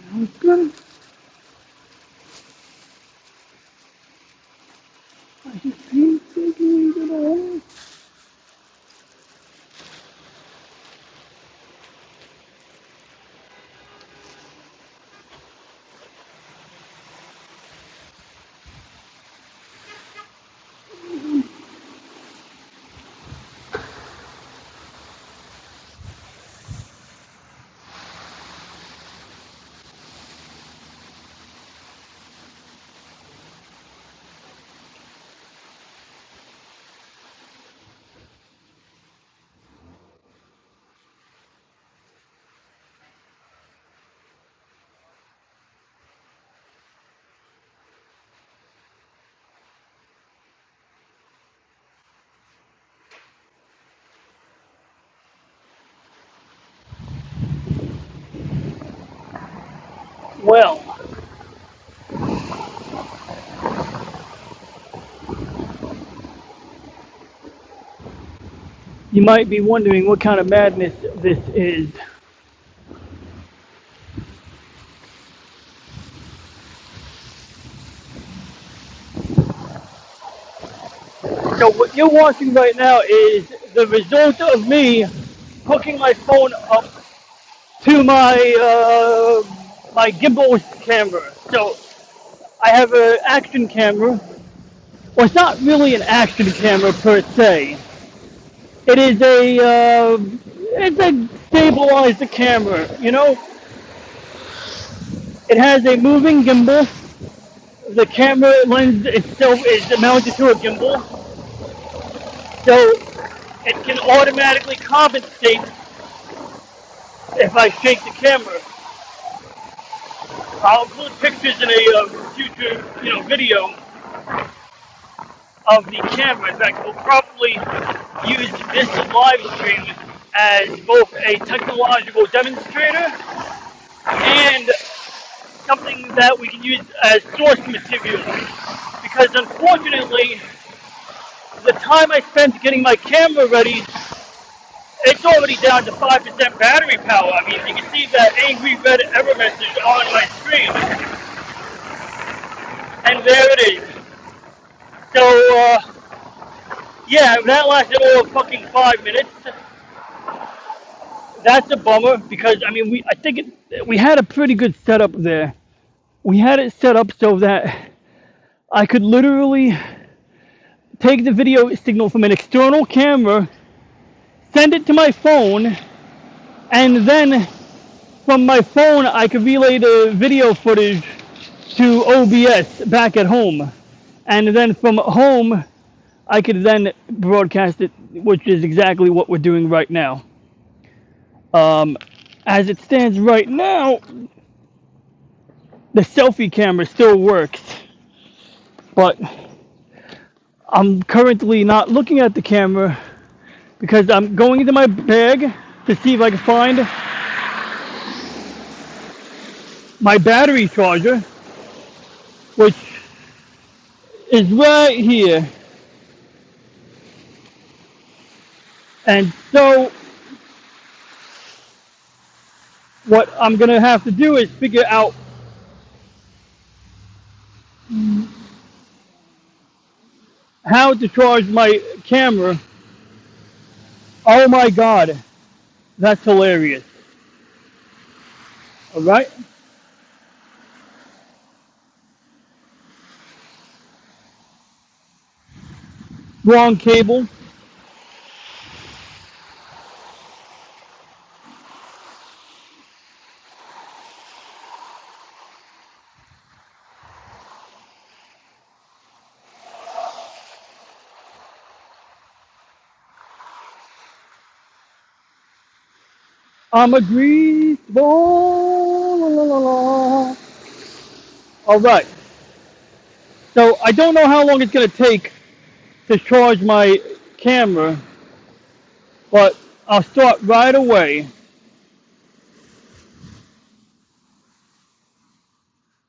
Sounds good. I just painstakingly did all. Well, you might be wondering what kind of madness this is. So what you're watching right now is the result of me hooking my phone up to my gimbal camera. So I have an action camera. Well, it's not really an action camera per se. It is it's a stabilized camera. You know, it has a moving gimbal. The camera lens itself is mounted to a gimbal, so it can automatically compensate if I shake the camera. I'll include pictures in a future, video of the camera. In fact, we'll probably use this live stream as both a technological demonstrator and something that we can use as source material. Because unfortunately, the time I spent getting my camera ready, it's already down to 5% battery power. I mean, you can see that angry red error message on my screen. And there it is. So, yeah, that lasted all fucking 5 minutes. That's a bummer because, I mean, we had a pretty good setup there. We had it set up so that I could literally take the video signal from an external camera, send it to my phone, and then from my phone I could relay the video footage to OBS back at home. And then from home I could then broadcast it, which is exactly what we're doing right now. As it stands right now, the selfie camera still works, but I'm currently not looking at the camera because I'm going into my bag to see if I can find my battery charger, which is right here. And so what I'm going to have to do is figure out how to charge my camera. Oh my God, that's hilarious. All right. Wrong cable. I'm a grease ball. La, la, la. All right. So I don't know how long it's going to take to charge my camera, but I'll start right away.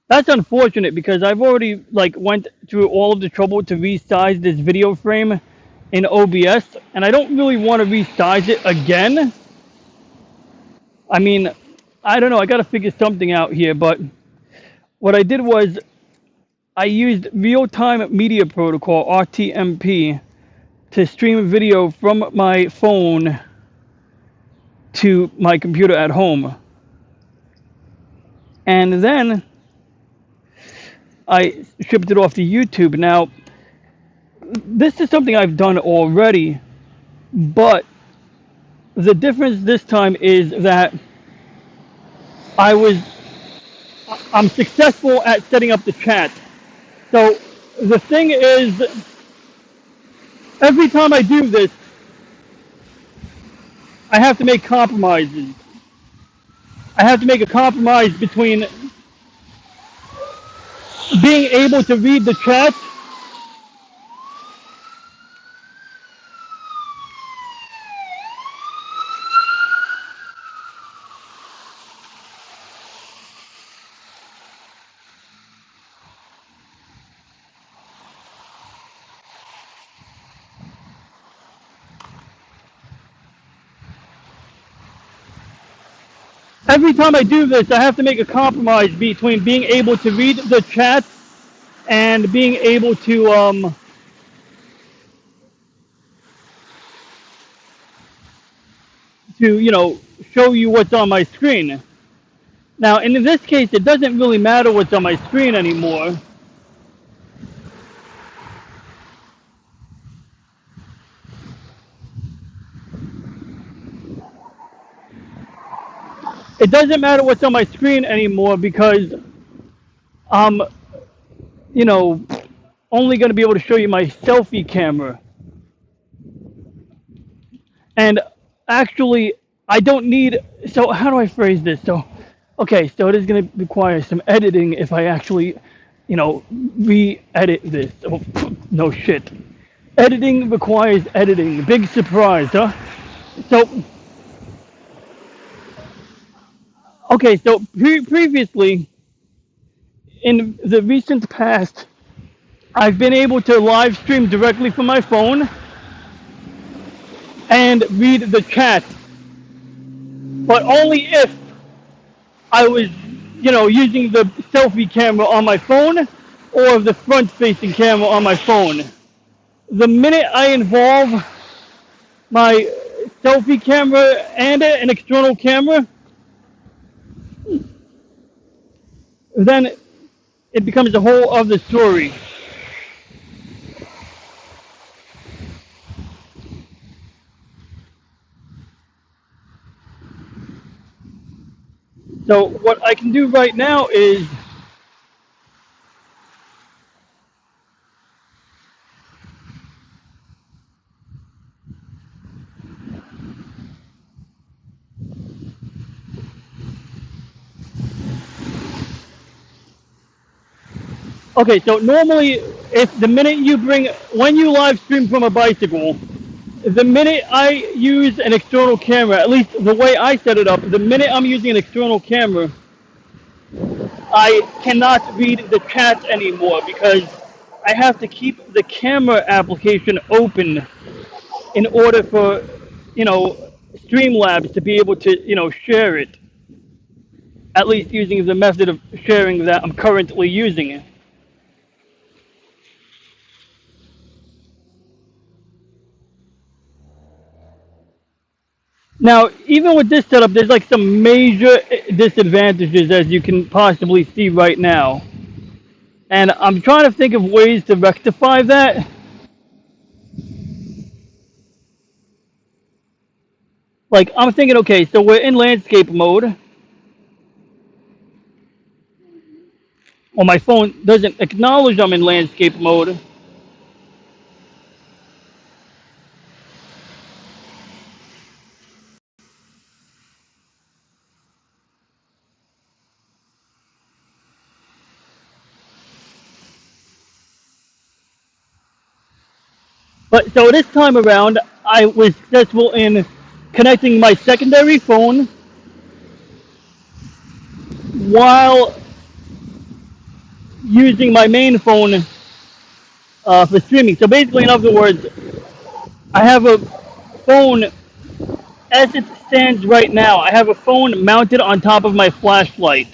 That's unfortunate because I've already went through all of the trouble to resize this video frame in OBS, and I don't really want to resize it again. I mean, I don't know. I got to figure something out here. But what I did was I used real-time media protocol (RTMP) to stream video from my phone to my computer at home, and then I shipped it off to YouTube. Now, this is something I've done already, but the difference this time is that I was I'm successful at setting up the chat. So the thing is, every time I do this, I have to make compromises. I have to make a compromise between being able to read the chat every time I do this, I have to make a compromise between being able to read the chat and being able to show you what's on my screen. Now, in this case, it doesn't really matter what's on my screen anymore. It doesn't matter what's on my screen anymore because I'm, only going to be able to show you my selfie camera. And actually, I don't need, so how do I phrase this? So, okay, so it is going to require some editing if I actually, re-edit this. Oh, no shit. Editing requires editing. Big surprise, huh? So, okay, so previously, in the recent past, I've been able to live stream directly from my phone and read the chat, but only if I was, using the selfie camera on my phone or the front-facing camera on my phone. The minute I involve my selfie camera and an external camera, then it becomes a whole other story. So what I can do right now is okay, so normally if the minute when you live stream from a bicycle, the minute I use an external camera, at least the way I set it up, the minute I'm using an external camera, I cannot read the chat anymore because I have to keep the camera application open in order for, Streamlabs to be able to, share it. At least using the method of sharing that I'm currently using. Now, even with this setup, there's like some major disadvantages as you can possibly see right now. And I'm trying to think of ways to rectify that. Like, I'm thinking, okay, so we're in landscape mode. Well, my phone doesn't acknowledge I'm in landscape mode. But so this time around, I was successful in connecting my secondary phone while using my main phone for streaming. So basically, in other words, I have a phone as it stands right now, I have a phone mounted on top of my flashlight.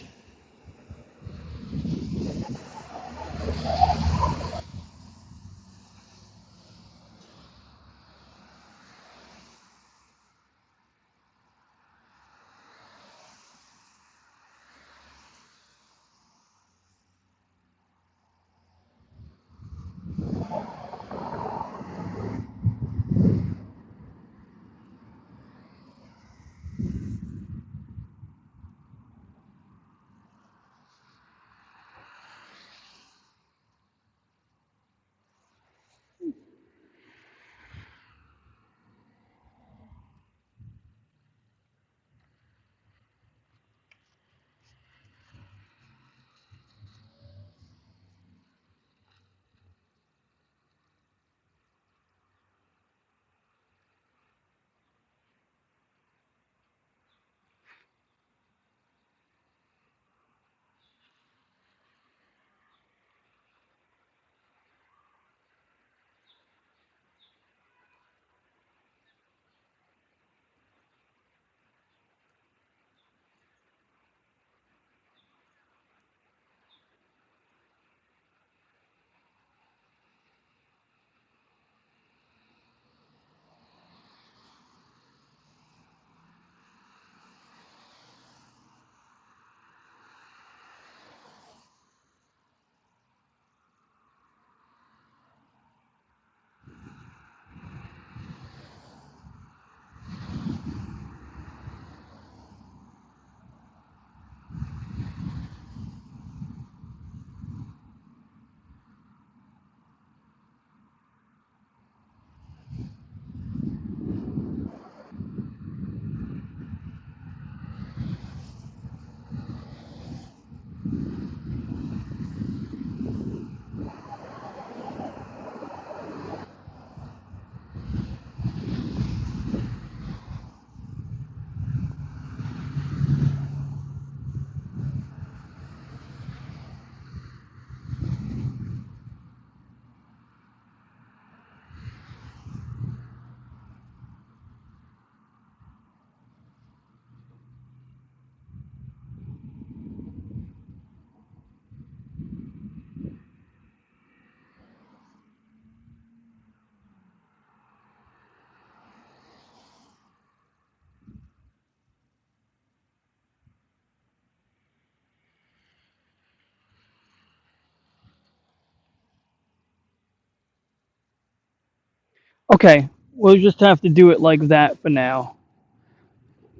Okay, we'll just have to do it like that for now.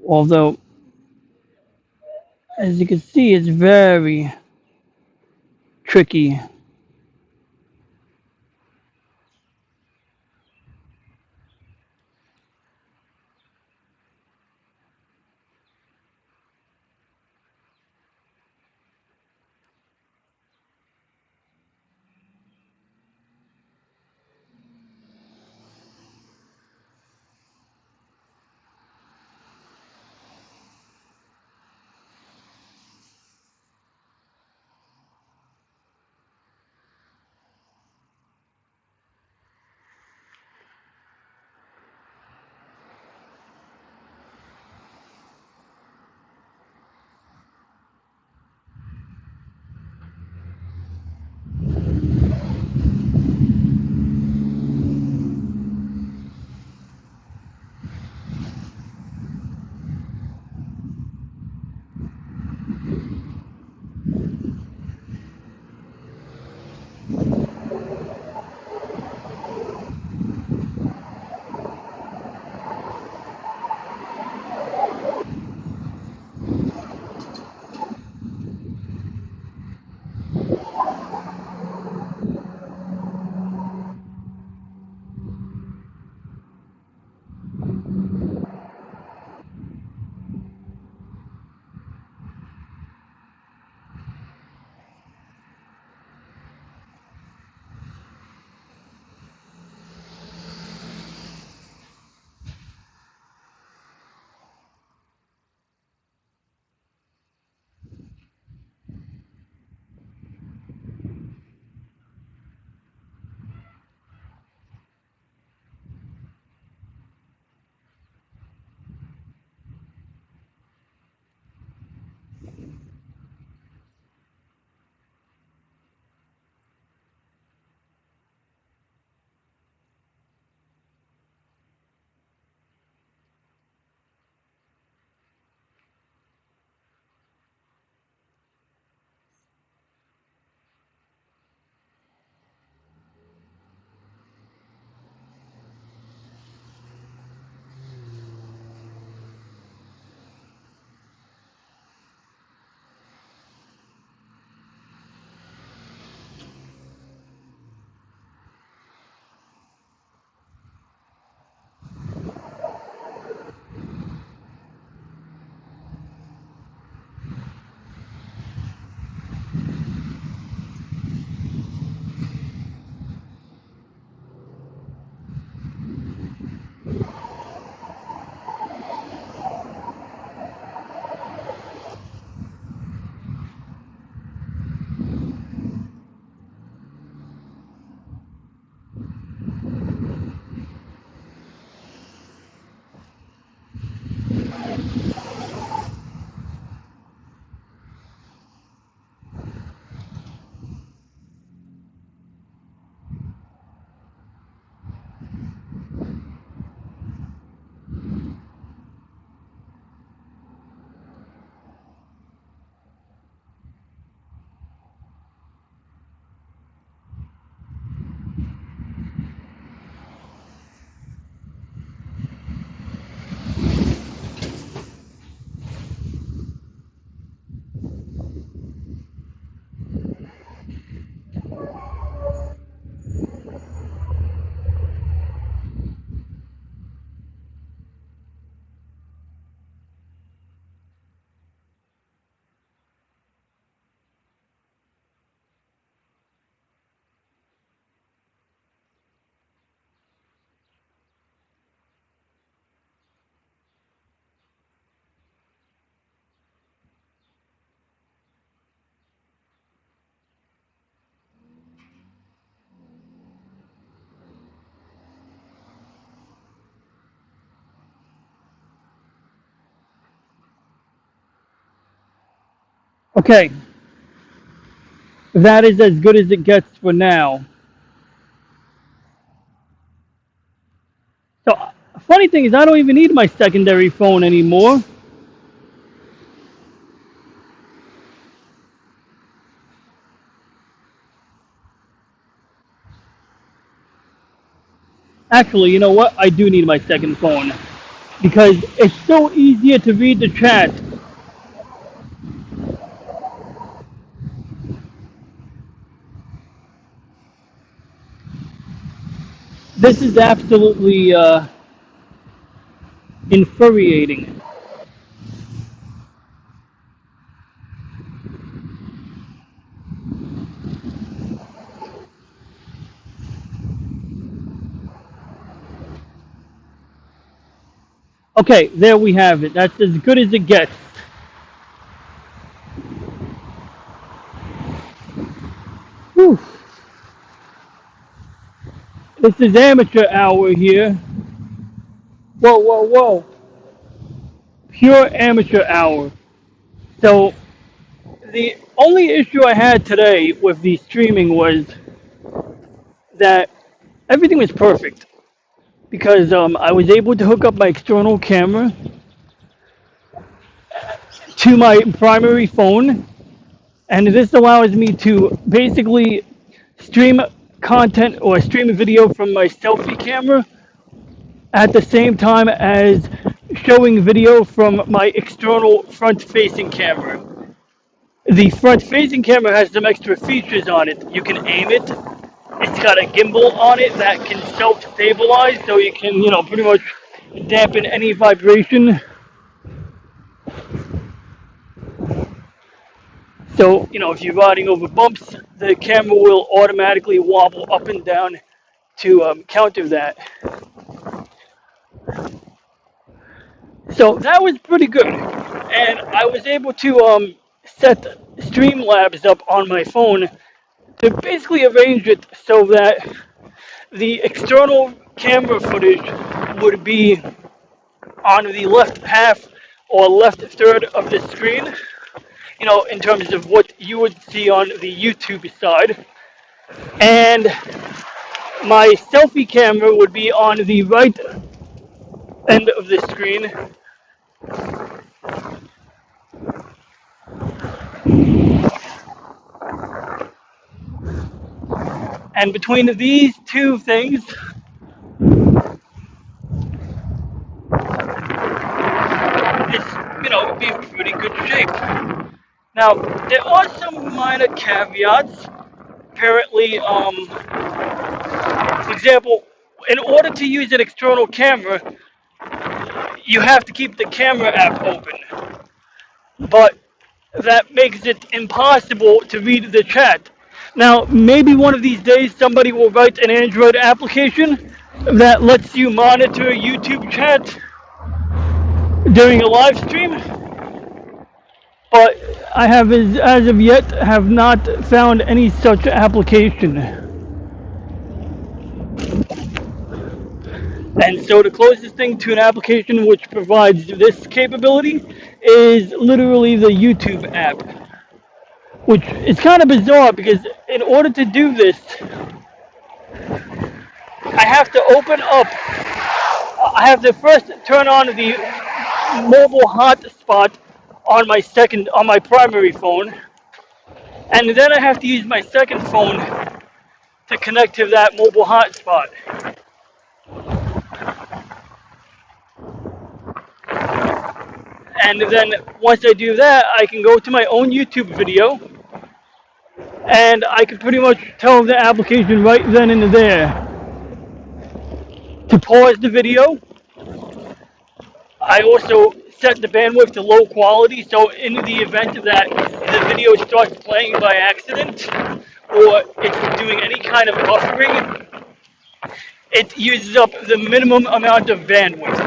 Although, as you can see, it's very tricky. Okay, that is as good as it gets for now. So, funny thing is, I don't even need my secondary phone anymore. Actually, you know what? I do need my second phone because it's so easier to read the chat. This is absolutely infuriating. Okay, there we have it. That's as good as it gets. Whew. This is amateur hour here. Whoa, whoa, whoa. Pure amateur hour. So, the only issue I had today with the streaming was that everything was perfect because I was able to hook up my external camera to my primary phone, and this allows me to basically stream content or stream a video from my selfie camera at the same time as showing video from my external front-facing camera. The front-facing camera has some extra features on it. You can aim it. It's got a gimbal on it that can self-stabilize, so you can, pretty much dampen any vibration. So, if you're riding over bumps, the camera will automatically wobble up and down to counter that. So that was pretty good. And I was able to set Streamlabs up on my phone to basically arrange it so that the external camera footage would be on the left half or left third of the screen, in terms of what you would see on the YouTube side. And my selfie camera would be on the right end of the screen. And between these two things, it's, be in pretty good shape. Now, there are some minor caveats. Apparently, for example, in order to use an external camera, you have to keep the camera app open. But that makes it impossible to read the chat. Now, maybe one of these days somebody will write an Android application that lets you monitor YouTube chat during a live stream. But I have, as of yet, have not found any such application. And so the closest thing to an application which provides this capability is literally the YouTube app, which is kind of bizarre because in order to do this, I have to first turn on the mobile hotspot on my primary phone, and then I have to use my second phone to connect to that mobile hotspot. And then once I do that, I can go to my own YouTube video, and I can pretty much tell the application right then and there to pause the video. I also set the bandwidth to low quality, so in the event that the video starts playing by accident, or it's doing any kind of buffering, it uses up the minimum amount of bandwidth.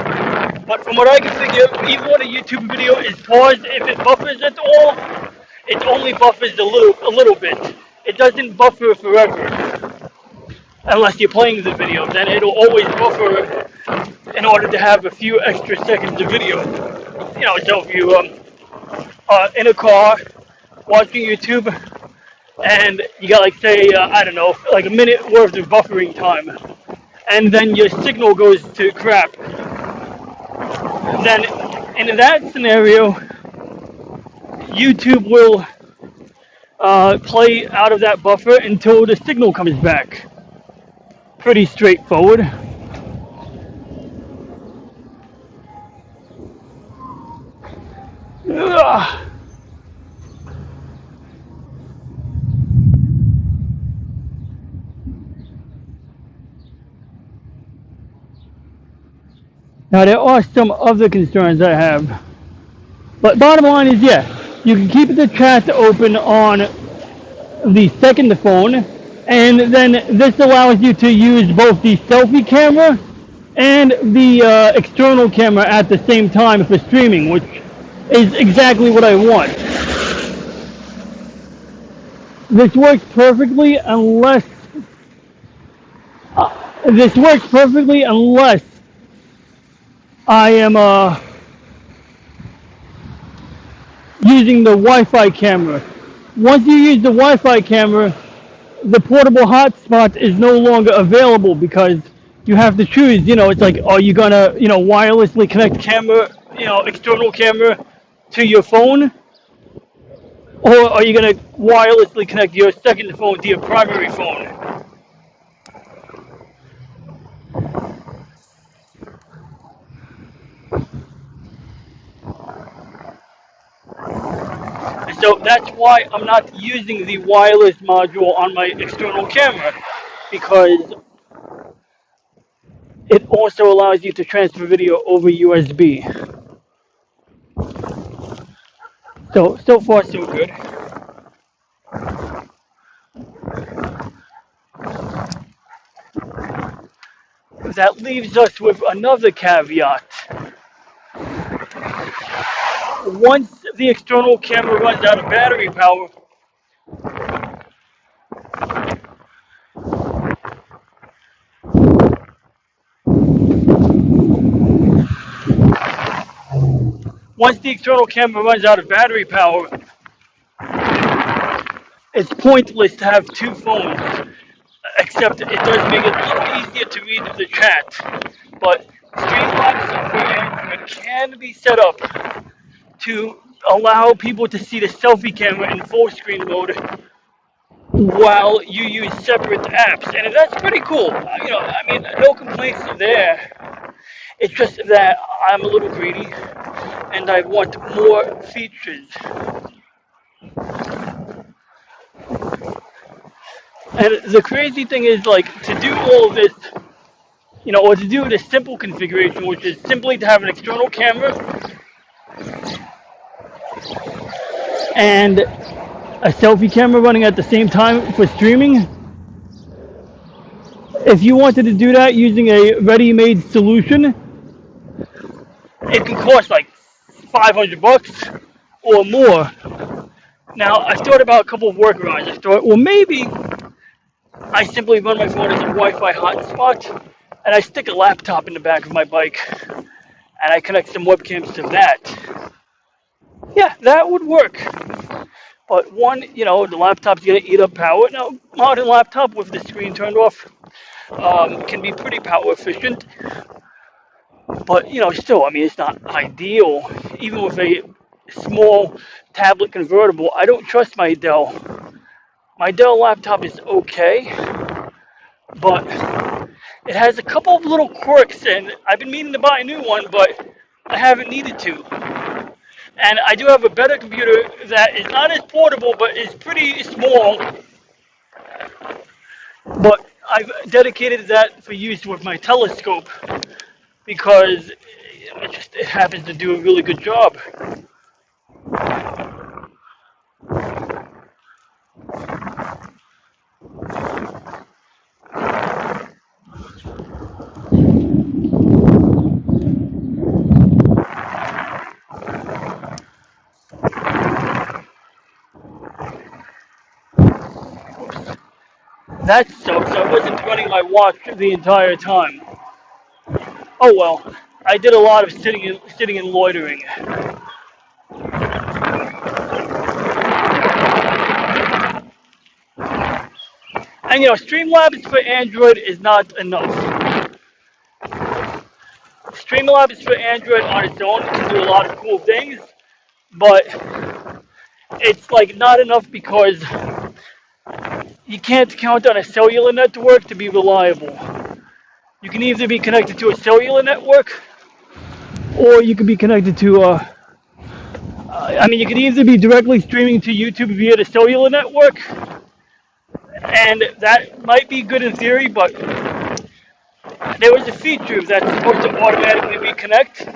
But from what I can figure, even when a YouTube video is paused, if it buffers at all, it only buffers a little bit. It doesn't buffer forever. Unless you're playing the video, then it'll always buffer in order to have a few extra seconds of video. So if you are in a car watching YouTube, and you got like say I don't know, like a minute worth of buffering time, and then your signal goes to crap. Then in that scenario, YouTube will play out of that buffer until the signal comes back. Pretty straightforward. Ugh. Now there are some other concerns I have, but bottom line is, yeah, you can keep the chat open on the second phone, and then this allows you to use both the selfie camera and the external camera at the same time for streaming, which is exactly what I want. This works perfectly unless I am using the Wi-Fi camera. Once you use the Wi-Fi camera, the portable hotspot is no longer available because you have to choose. It's like, are you gonna, wirelessly connect camera, external camera to your phone, or are you gonna wirelessly connect your second phone to your primary phone? So that's why I'm not using the wireless module on my external camera, because it also allows you to transfer video over USB. So far so good. That leaves us with another caveat. Once the external camera runs out of battery power, it's pointless to have two phones, except it does make it a little easier to read the chat. But Streamlabs for Android can be set up to allow people to see the selfie camera in full screen mode while you use separate apps, and that's pretty cool. No complaints there. It's just that I'm a little greedy and I want more features. And the crazy thing is, like, to do all of this, or to do this simple configuration, which is simply to have an external camera and a selfie camera running at the same time for streaming. If you wanted to do that using a ready-made solution, it can cost like $500 or more. Now, I thought about a couple of workarounds. I thought, well, maybe I simply run my phone as a Wi-Fi hotspot, and I stick a laptop in the back of my bike, and I connect some webcams to that. Yeah, that would work. But one, the laptop's going to eat up power. Now, modern laptop with the screen turned off can be pretty power efficient. But, still, it's not ideal. Even with a small tablet convertible, I don't trust my Dell. My Dell laptop is okay, but it has a couple of little quirks, and I've been meaning to buy a new one, but I haven't needed to. And I do have a better computer that is not as portable, but is pretty small. But I've dedicated that for use with my telescope because it happens to do a really good job. That sucks. I wasn't running my watch the entire time. Oh well, I did a lot of sitting and loitering. And Streamlabs for Android is not enough. Streamlabs for Android on its own can do a lot of cool things, but it's like not enough because you can't count on a cellular network to be reliable. You can either be connected to a cellular network, or you can be connected to you could either be directly streaming to YouTube via the cellular network, and that might be good in theory, but there was a feature that's supposed to automatically reconnect.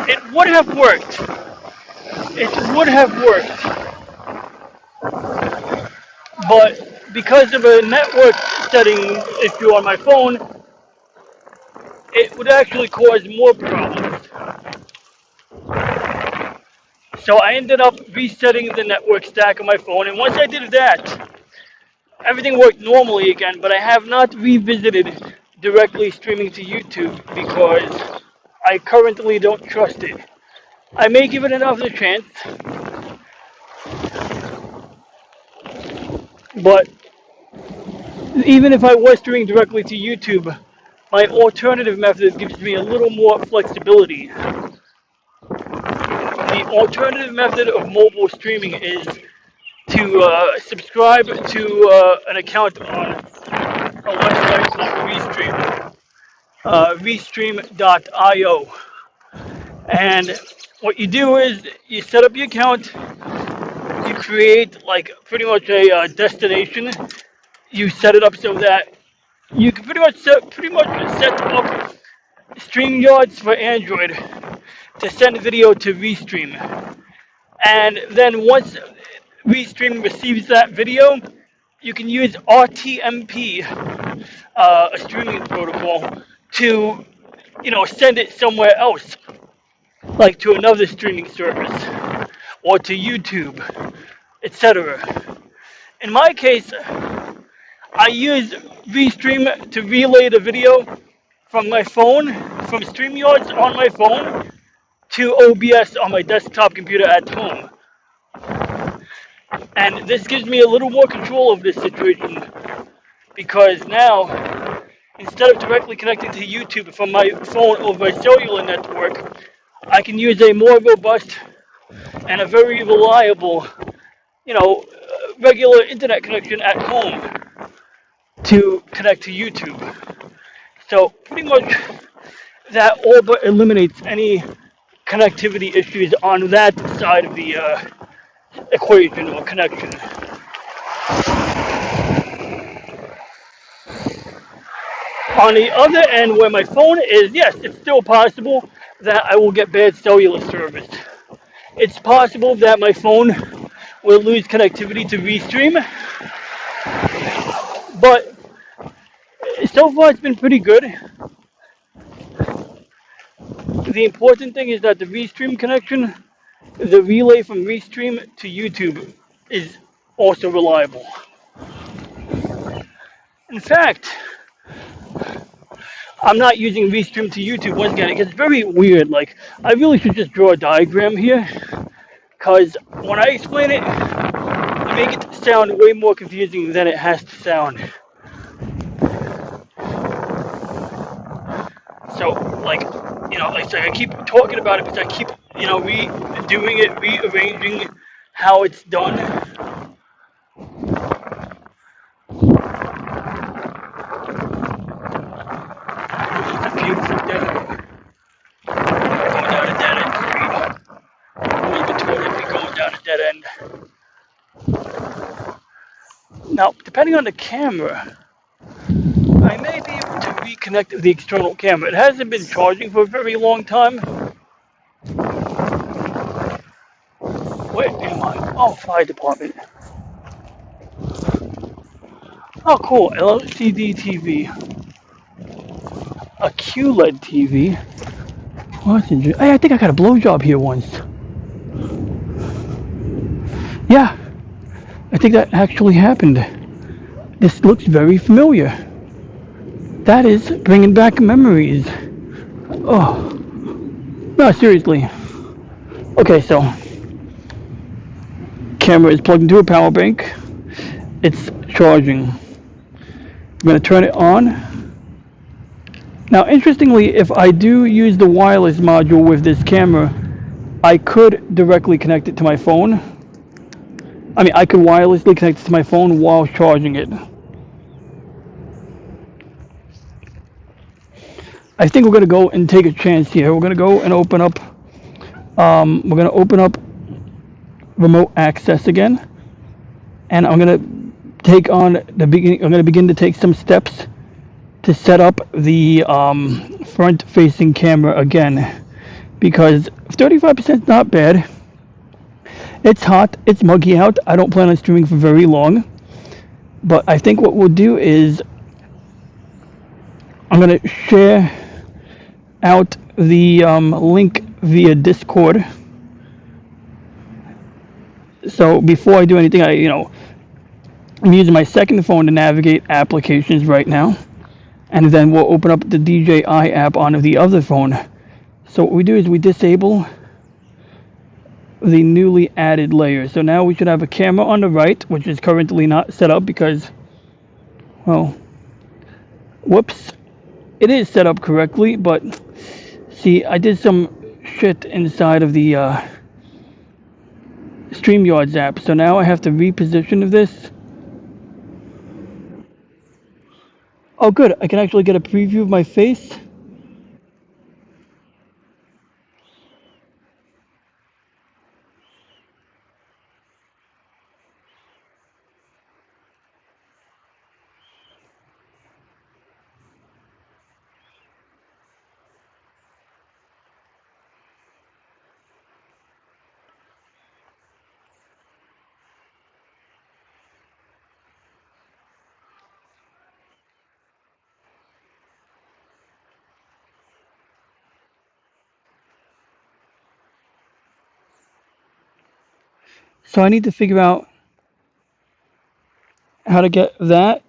It would have worked. It would have worked. But because of a network setting issue on my phone, it would actually cause more problems. So I ended up resetting the network stack on my phone, and once I did that, everything worked normally again, but I have not revisited directly streaming to YouTube because I currently don't trust it. I may give it another chance, but even if I was streaming directly to YouTube, my alternative method gives me a little more flexibility. The alternative method of mobile streaming is to subscribe to an account on a website called Restream, restream.io. And what you do is you set up your account, you create like pretty much a destination. You set it up so that you can pretty much set up StreamYards for Android to send video to Restream. And then once Restream receives that video, you can use RTMP, a streaming protocol, to send it somewhere else, like to another streaming service or to YouTube, etc. In my case, I use Restream to relay the video from my phone, from StreamYards on my phone, to OBS on my desktop computer at home. And this gives me a little more control of this situation, because now, instead of directly connecting to YouTube from my phone over a cellular network, I can use a more robust and a very reliable, regular internet connection at home to connect to YouTube. So pretty much that all but eliminates any connectivity issues on that side of the equation or connection. On the other end, where my phone is, yes, it's still possible that I will get bad cellular service. It's possible that my phone will lose connectivity to Restream, but so far it's been pretty good. The important thing is that the Restream connection, the relay from Restream to YouTube, is also reliable. In fact, I'm not using Restream to YouTube once again. It gets very weird. Like, I really should just draw a diagram here, because when I explain it, I make it sound way more confusing than it has to sound. So, like I said, I keep talking about it because I keep, redoing it, rearranging how it's done. It's a beautiful day. Going down a dead end street. Moving toward it, going down a dead end. Now, depending on the camera, I may be able to reconnect the external camera. It hasn't been charging for a very long time. Where am I? Oh, fire department. Oh, cool. LCD TV. A QLED TV. What's interesting? Hey, I think I got a blowjob here once. Yeah, I think that actually happened. This looks very familiar. That is bringing back memories. Oh, no, seriously. Okay, so camera is plugged into a power bank. It's charging. I'm going to turn it on. Now, interestingly, if I do use the wireless module with this camera, I could directly connect it to my phone. I mean, I could wirelessly connect it to my phone while charging it. I think we're going to go and take a chance here. We're going to go and open up, remote access again. And I'm going to take on the beginning. I'm going to begin to take some steps to set up the front-facing camera again, because 35% is not bad. It's hot, it's muggy out. I don't plan on streaming for very long, but I think what we'll do is I'm going to share out the link via Discord. So before I do anything, I'm using my second phone to navigate applications right now, and then we'll open up the DJI app on the other phone. So what we do is we disable the newly added layer. So now we should have a camera on the right, which is currently not set up because, well, whoops, it is set up correctly, but see, I did some shit inside of the StreamYards app, so now I have to reposition this. Oh good, I can actually get a preview of my face. So I need to figure out how to get that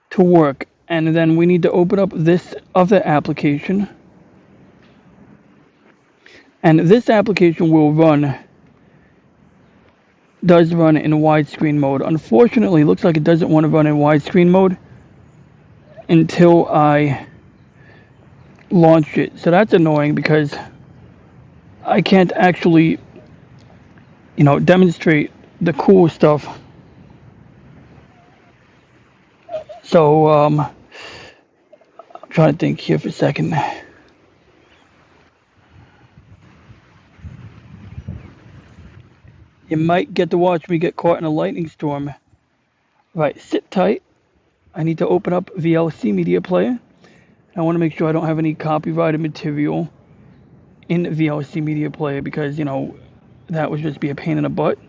to work, and then we need to open up this other application, and this application does run in widescreen mode. Unfortunately, it looks like it doesn't want to run in widescreen mode until I launch it. So that's annoying because I can't actually, demonstrate the cool stuff. So I'm trying to think here for a second. You might get to watch me get caught in a lightning storm. Right, sit tight. I need to open up VLC Media Player. I want to make sure I don't have any copyrighted material in VLC Media Player because, that would just be a pain in the butt.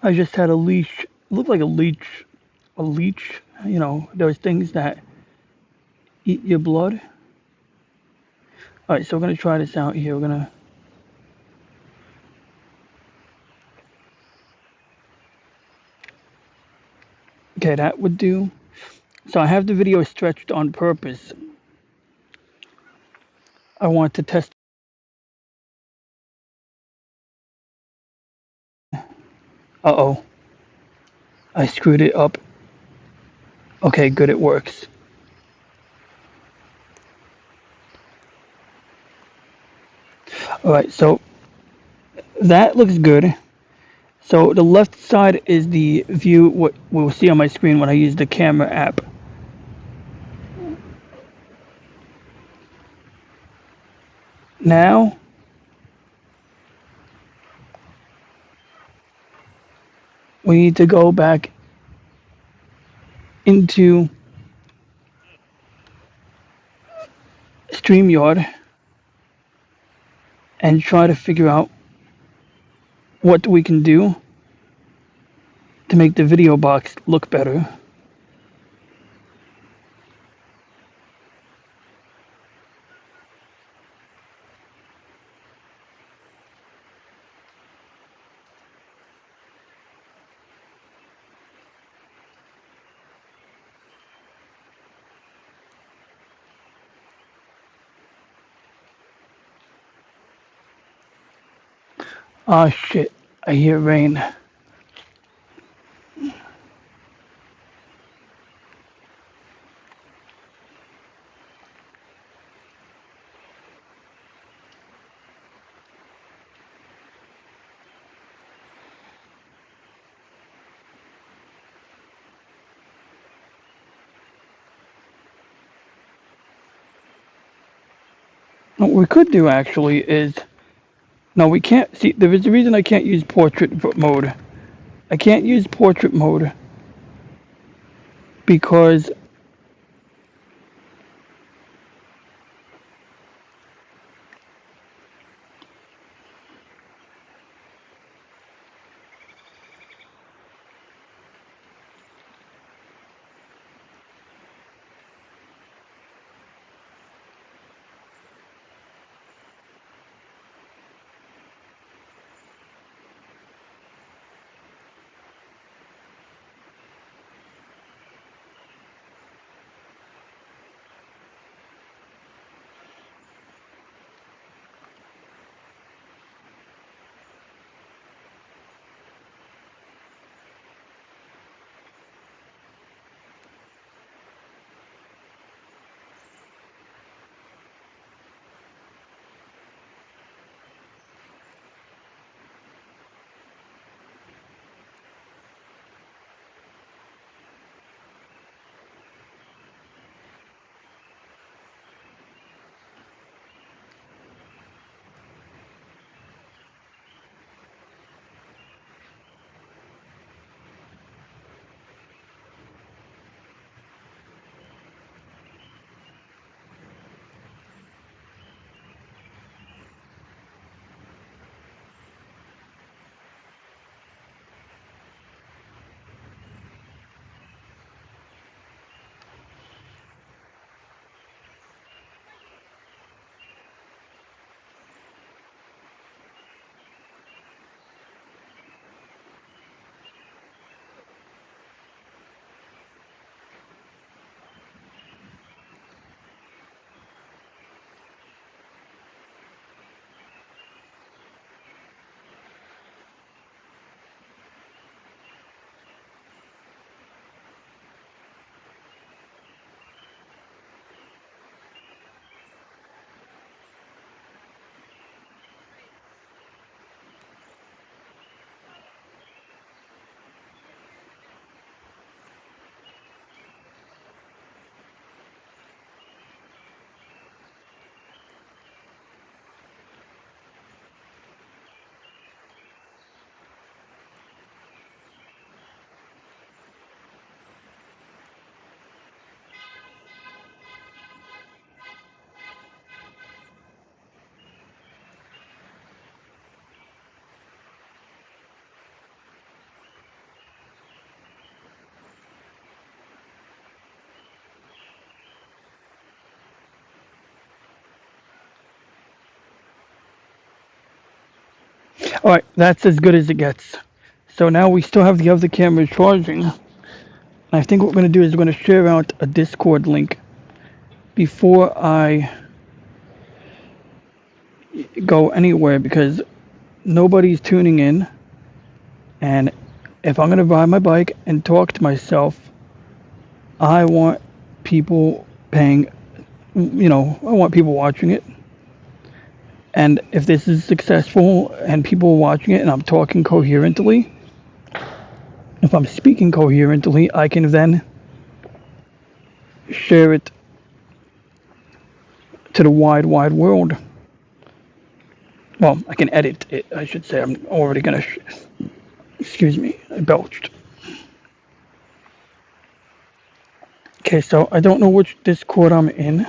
I just had a leash. It looked like a leech. A leech. Those things that eat your blood. Alright, so we're going to try this out here. We're going to... Okay, that would do. So I have the video stretched on purpose. I want to test. Uh-oh. I screwed it up. Okay, good, it works. Alright, so that looks good. So the left side is the view, what we'll see on my screen when I use the camera app. Now, we need to go back into StreamYard and try to figure out what we can do to make the video box look better. Ah, shit. I hear rain. What we could do actually is, no, we can't see. There is a reason I can't use portrait mode. I can't use portrait mode because all right, that's as good as it gets. So now we still have the other camera charging. I think what we're going to do is we're going to share out a Discord link before I go anywhere because nobody's tuning in. And if I'm going to ride my bike and talk to myself, I want people paying, I want people watching it. And if this is successful and people are watching it and I'm talking coherently, if I'm speaking coherently, I can then share it to the wide world. Well, I can edit it, I should say. I'm already going to, excuse me, I belched. Okay, so I don't know which Discord I'm in.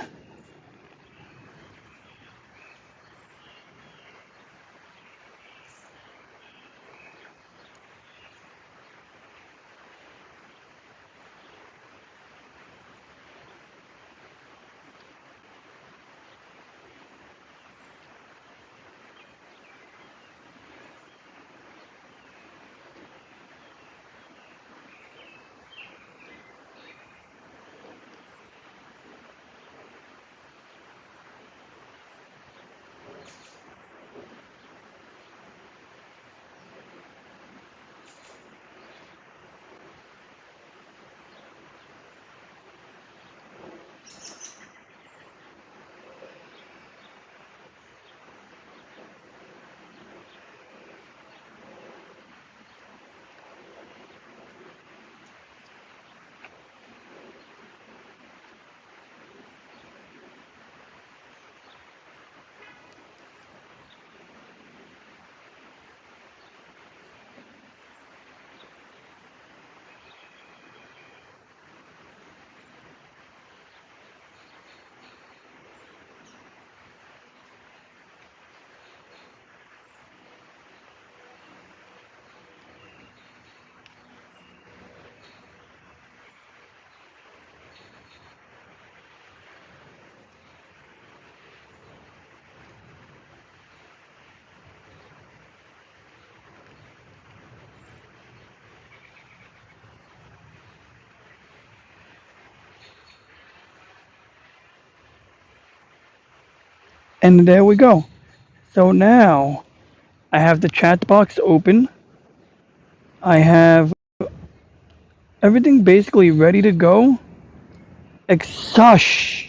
And there we go. So now I have the chat box open. I have everything basically ready to go. Exush.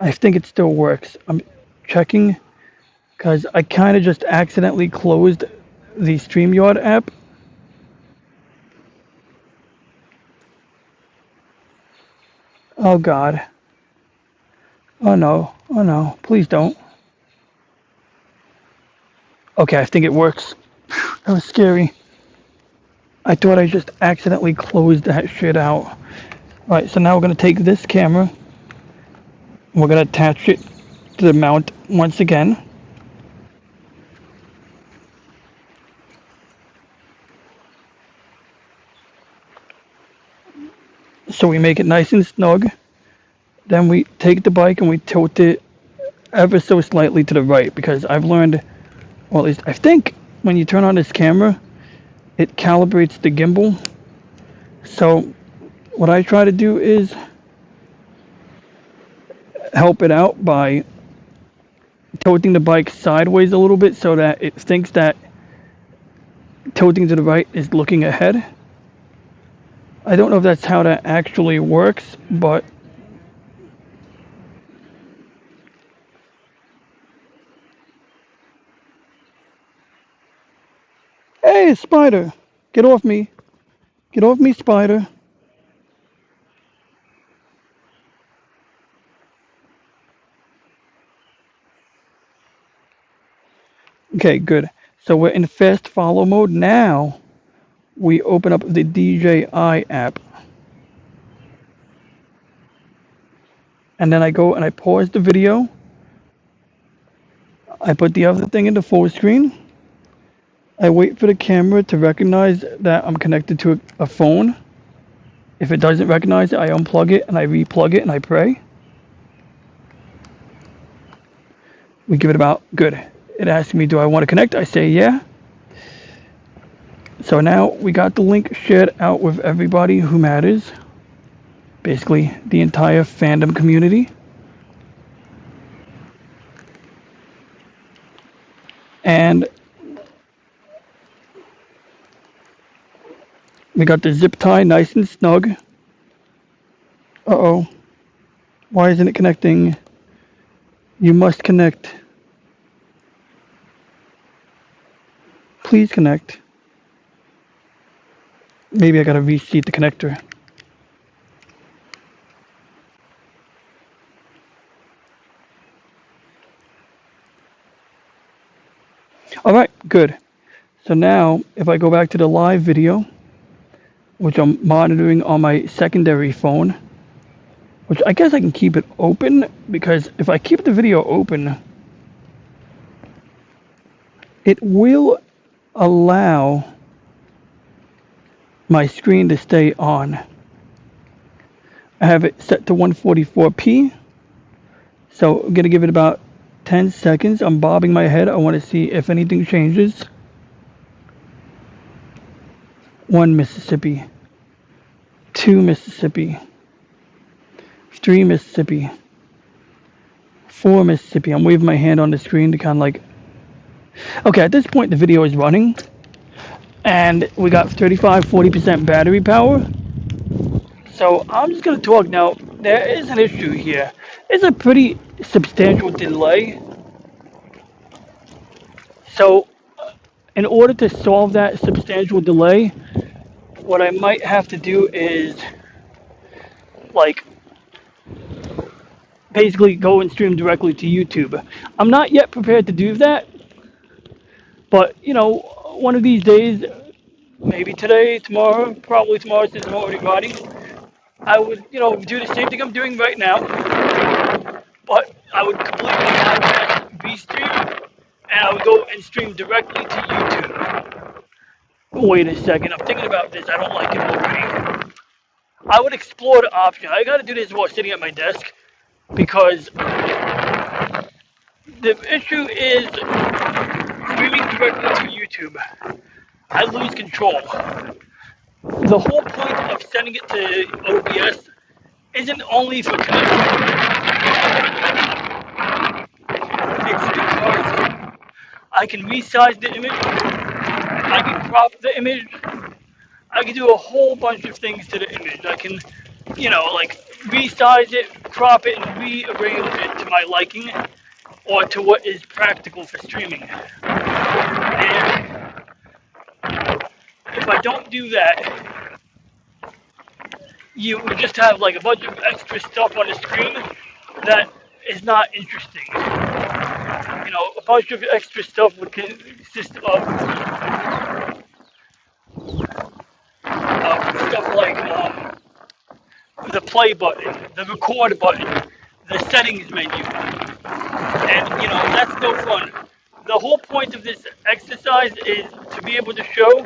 I think it still works. I'm checking because I kind of just accidentally closed the StreamYard app. Oh God. Oh no. Oh no. Please don't. Okay, I think it works. That was scary. I thought I just accidentally closed that shit out. All right, so now we're going to take this camera. We're going to attach it to the mount once again. So we make it nice and snug. Then we take the bike and we tilt it ever so slightly to the right because I've learned, well, at least I think when you turn on this camera, it calibrates the gimbal. So what I try to do is help it out by tilting the bike sideways a little bit so that it thinks that tilting to the right is looking ahead. I don't know if that's how that actually works, but hey, spider, get off me. Get off me, spider. Okay, good. So we're in fast follow mode now. We open up the DJI app. And then I go and I pause the video. I put the other thing into full screen. I wait for the camera to recognize that I'm connected to a phone. If it doesn't recognize it, I unplug it and I replug it and I pray. We give it about, good. It asks me, do I want to connect? I say, yeah. So now we got the link shared out with everybody who matters. Basically, the entire fandom community. And we got the zip tie nice and snug. Uh-oh. Why isn't it connecting? You must connect. Please connect. Maybe I gotta reseat the connector. All right, good. So now, if I go back to the live video, which I'm monitoring on my secondary phone, which I guess I can keep it open, because if I keep the video open, it will allow my screen to stay on. I have it set to 144p, so I'm going to give it about 10 seconds. I'm bobbing my head. I want to see if anything changes. 1 Mississippi, 2 Mississippi, 3 Mississippi, 4 Mississippi. I'm waving my hand on the screen to kind of like... Okay, at this point the video is running, and we got 35-40% battery power. So I'm just going to talk now. There is an issue here. It's a pretty substantial delay. So in order to solve that substantial delay, what I might have to do is like basically go and stream directly to YouTube. I'm not yet prepared to do that, but you know, one of these days, maybe today, tomorrow, probably tomorrow since I'm already riding, I would, you know, do the same thing I'm doing right now, but I would completely bypass BIKESTREAM, and I would go and stream directly to YouTube. Wait a second, I'm thinking about this. I don't like it already. I would explore the option. I gotta do this while sitting at my desk, because the issue is streaming directly to YouTube. I lose control. The whole point of sending it to OBS isn't only for connection. It's because I can resize the image, I can crop the image, I can do a whole bunch of things to the image. I can, you know, like resize it, crop it, and rearrange it to my liking, or to what is practical for streaming. And if I don't do that, you would just have like a bunch of extra stuff on the screen that is not interesting. You know, a bunch of extra stuff would consist of stuff like the play button, the record button, the settings menu. And, you know, that's no fun. The whole point of this exercise is to be able to show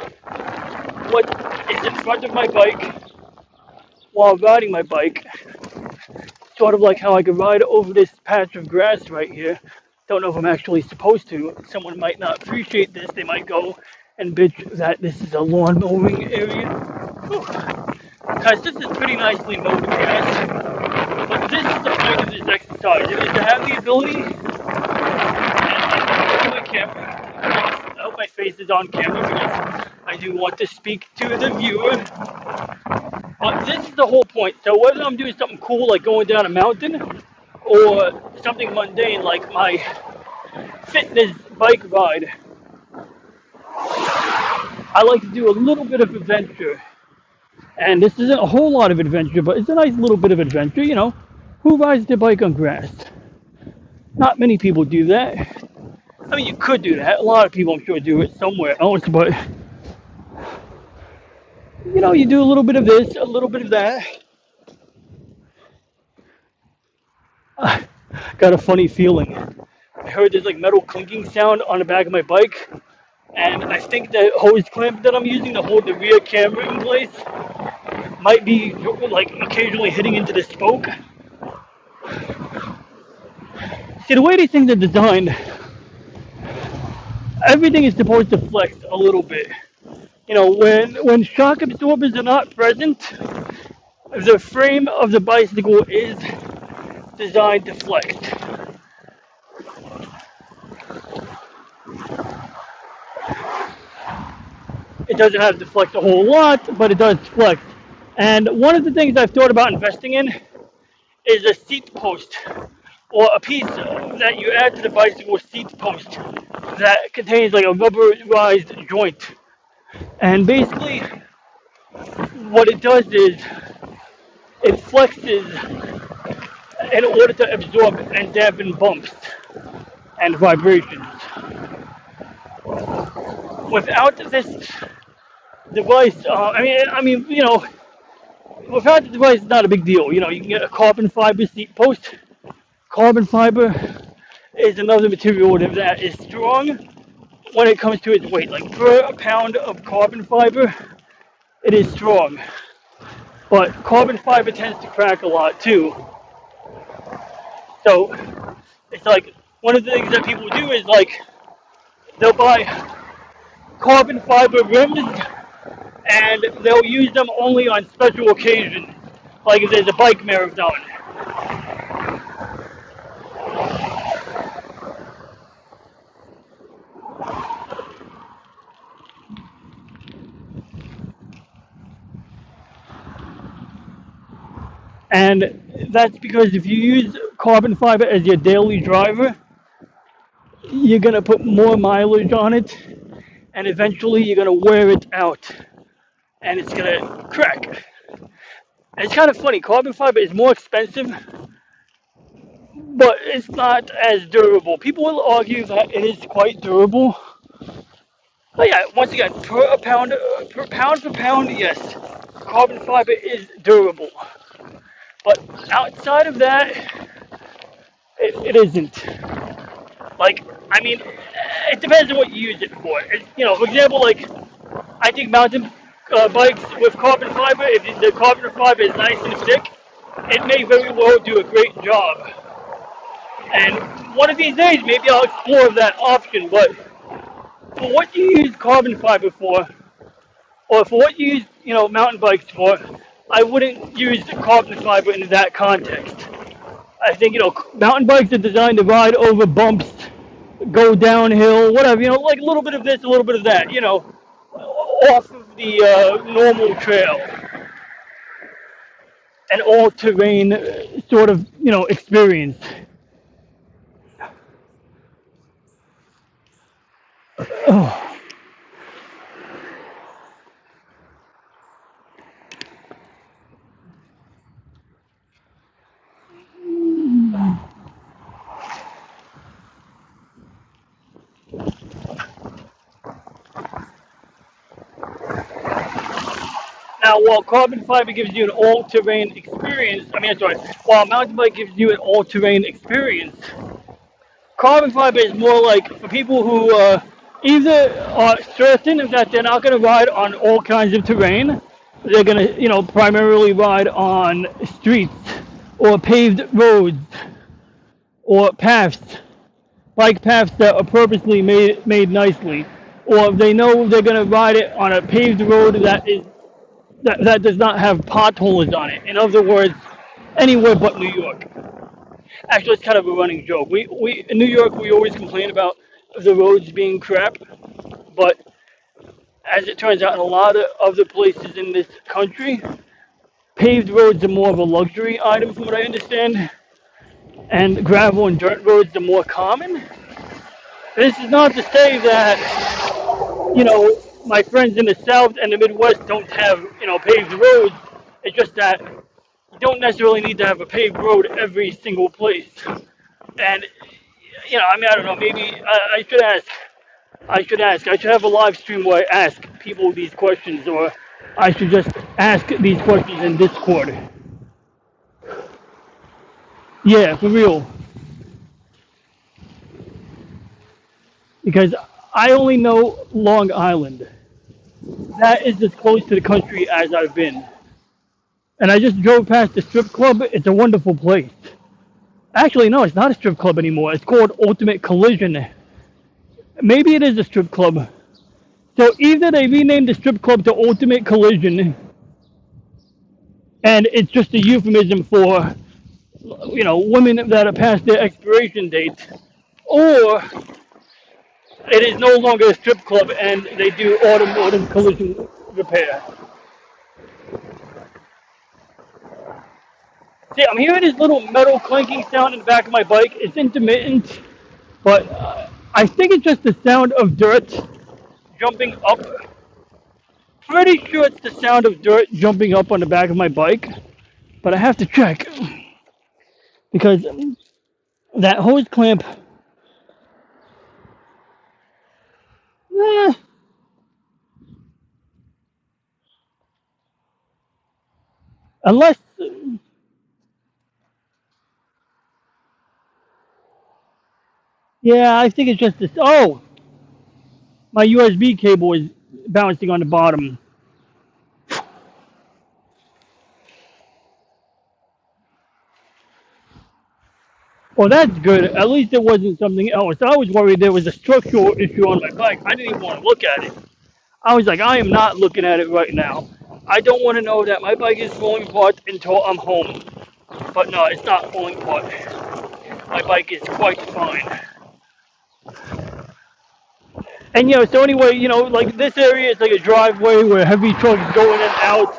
what is in front of my bike while riding my bike. Sort of like how I could ride over this patch of grass right here. Don't know if I'm actually supposed to. Someone might not appreciate this. They might go and bitch that this is a lawn mowing area. Guys, this is pretty nicely mowed grass. But this is the point of this exercise. It is to have the ability, my camera, I hope my face is on camera because I do want to speak to the viewer. But this is the whole point. So whether I'm doing something cool like going down a mountain, or something mundane like my fitness bike ride, I like to do a little bit of adventure. And this isn't a whole lot of adventure, but it's a nice little bit of adventure, you know. Who rides their bike on grass? Not many people do that. I mean, you could do that. A lot of people, I'm sure, do it somewhere else, but you know, you do a little bit of this, a little bit of that. I got a funny feeling. I heard this like metal clinking sound on the back of my bike, and I think the hose clamp that I'm using to hold the rear camera in place might be like occasionally hitting into the spoke. See, the way these things are designed, everything is supposed to flex a little bit. You know, when shock absorbers are not present, the frame of the bicycle is designed to flex. It doesn't have to flex a whole lot, but it does flex. And one of the things I've thought about investing in is a seat post, or a piece that you add to the bicycle seat post that contains like a rubberized joint. And basically, what it does is it flexes in order to absorb and dampen bumps and vibrations. Without this device. You know, without the device, it's not a big deal. You know, you can get a carbon fiber seat post. Carbon fiber is another material that is strong when it comes to its weight. Like per pound of carbon fiber, it is strong. But carbon fiber tends to crack a lot too. So it's like one of the things that people do is like they'll buy carbon fiber rims and they'll use them only on special occasions, like if there's a bike marathon. And that's because if you use carbon fiber as your daily driver, you're going to put more mileage on it, and eventually you're going to wear it out, and it's going to crack. And it's kind of funny, carbon fiber is more expensive, but it's not as durable. People will argue that it is quite durable. But yeah, once again, per pound for pound, yes, carbon fiber is durable. But outside of that, it isn't. Like, I mean, it depends on what you use it for. You know, for example, like, I think mountain bikes with carbon fiber, if the carbon fiber is nice and thick, it may very well do a great job. And one of these days, maybe I'll explore that option. But for what you use carbon fiber for, or for what you use, you know, mountain bikes for, I wouldn't use carbon fiber in that context. I think, you know, mountain bikes are designed to ride over bumps, go downhill, whatever, you know, like a little bit of this, a little bit of that, you know, off of the normal trail. An all-terrain sort of, you know, experience. Oh. Now, while carbon fiber gives you an all-terrain experience, while mountain bike gives you an all-terrain experience, carbon fiber is more like for people who either are certain that they're not going to ride on all kinds of terrain, they're going to, you know, primarily ride on streets or paved roads or paths, bike paths that are purposely made nicely, or they know they're going to ride it on a paved road that does not have potholes on it. In other words, anywhere but New York. Actually, it's kind of a running joke. We in New York we always complain about the roads being crap, but as it turns out, in a lot of other places in this country, paved roads are more of a luxury item, from what I understand, and gravel and dirt roads are more common. This is not to say that, you know, my friends in the South and the Midwest don't have, you know, paved roads. It's just that you don't necessarily need to have a paved road every single place. And, you know, I don't know, maybe I should ask. I should have a live stream where I ask people these questions, or I should just ask these questions in Discord. Yeah, for real. Because I only know Long Island. That is as close to the country as I've been. And I just drove past the strip club. It's a wonderful place. Actually, no, it's not a strip club anymore. It's called Ultimate Collision. Maybe it is a strip club. So either they renamed the strip club to Ultimate Collision, and it's just a euphemism for, you know, women that are past their expiration date, or it is no longer a strip club and they do automotive collision repair. See, I'm hearing this little metal clanking sound in the back of my bike. It's intermittent, but I think it's just the sound of dirt jumping up. Pretty sure it's the sound of dirt jumping up on the back of my bike, but I have to check because that hose clamp. Eh, Unless, yeah, I think it's just this. Oh, my USB cable is bouncing on the bottom. Well, that's good. At least it wasn't something else. I was worried there was a structural issue on my bike. I didn't even want to look at it. I was like, I am not looking at it right now. I don't want to know that my bike is falling apart until I'm home. But no, it's not falling apart. My bike is quite fine. And so anyway, like this area is like a driveway where heavy trucks go in and out.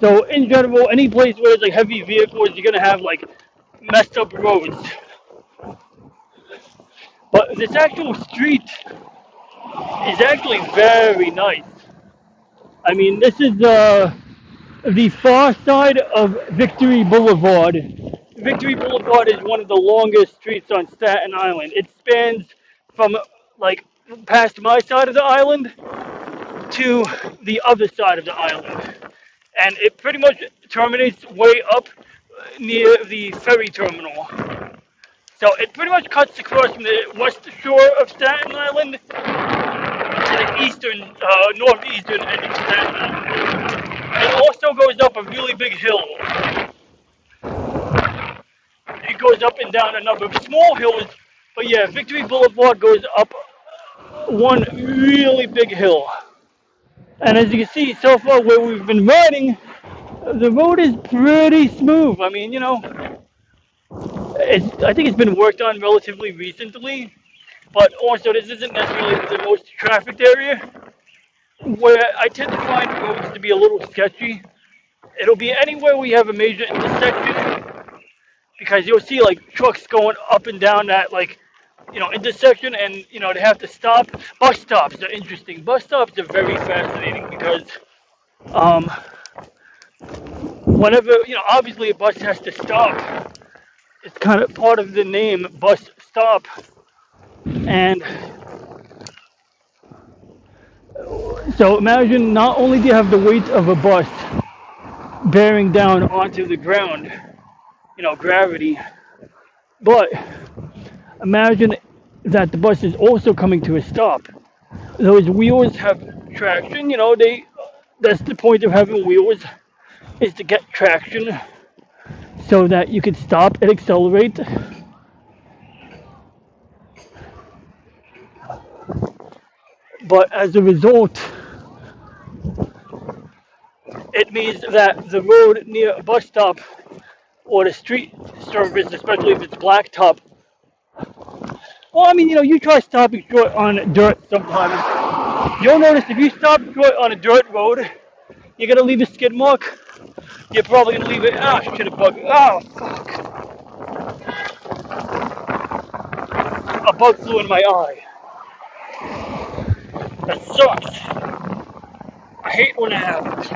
So in general, any place where there's like heavy vehicles, you're gonna have like messed up roads. But this actual street is actually very nice. I mean, this is the far side of Victory Boulevard. Victory Boulevard is one of the longest streets on Staten Island. It spans from like past my side of the island to the other side of the island. And it pretty much terminates way up near the ferry terminal. So it pretty much cuts across from the west shore of Staten Island to the eastern, northeastern end of Staten Island. It also goes up a really big hill. It goes up and down a number of small hills, but yeah, Victory Boulevard goes up one really big hill. And as you can see, so far where we've been riding, the road is pretty smooth. I mean, I think it's been worked on relatively recently, but also this isn't necessarily the most trafficked area, where I tend to find roads to be a little sketchy. It'll be anywhere we have a major intersection, because you'll see like trucks going up and down that intersection, and they have to stop. Bus stops are interesting. Bus stops are very fascinating because whenever obviously a bus has to stop. It's kind of part of the name, bus stop. And so imagine not only do you have the weight of a bus bearing down onto the ground, gravity, but imagine that the bus is also coming to a stop. Those wheels have traction, that's the point of having wheels, is to get traction so that you can stop and accelerate. But as a result, it means that the road near a bus stop or the street surface, especially if it's blacktop, well, I mean, you try stopping short on dirt sometimes. You'll notice if you stop short on a dirt road, you're going to leave a skid mark. You're probably going to leave it. Ah, shit, a bug. Oh, fuck. A bug flew in my eye. That sucks. I hate when it happens.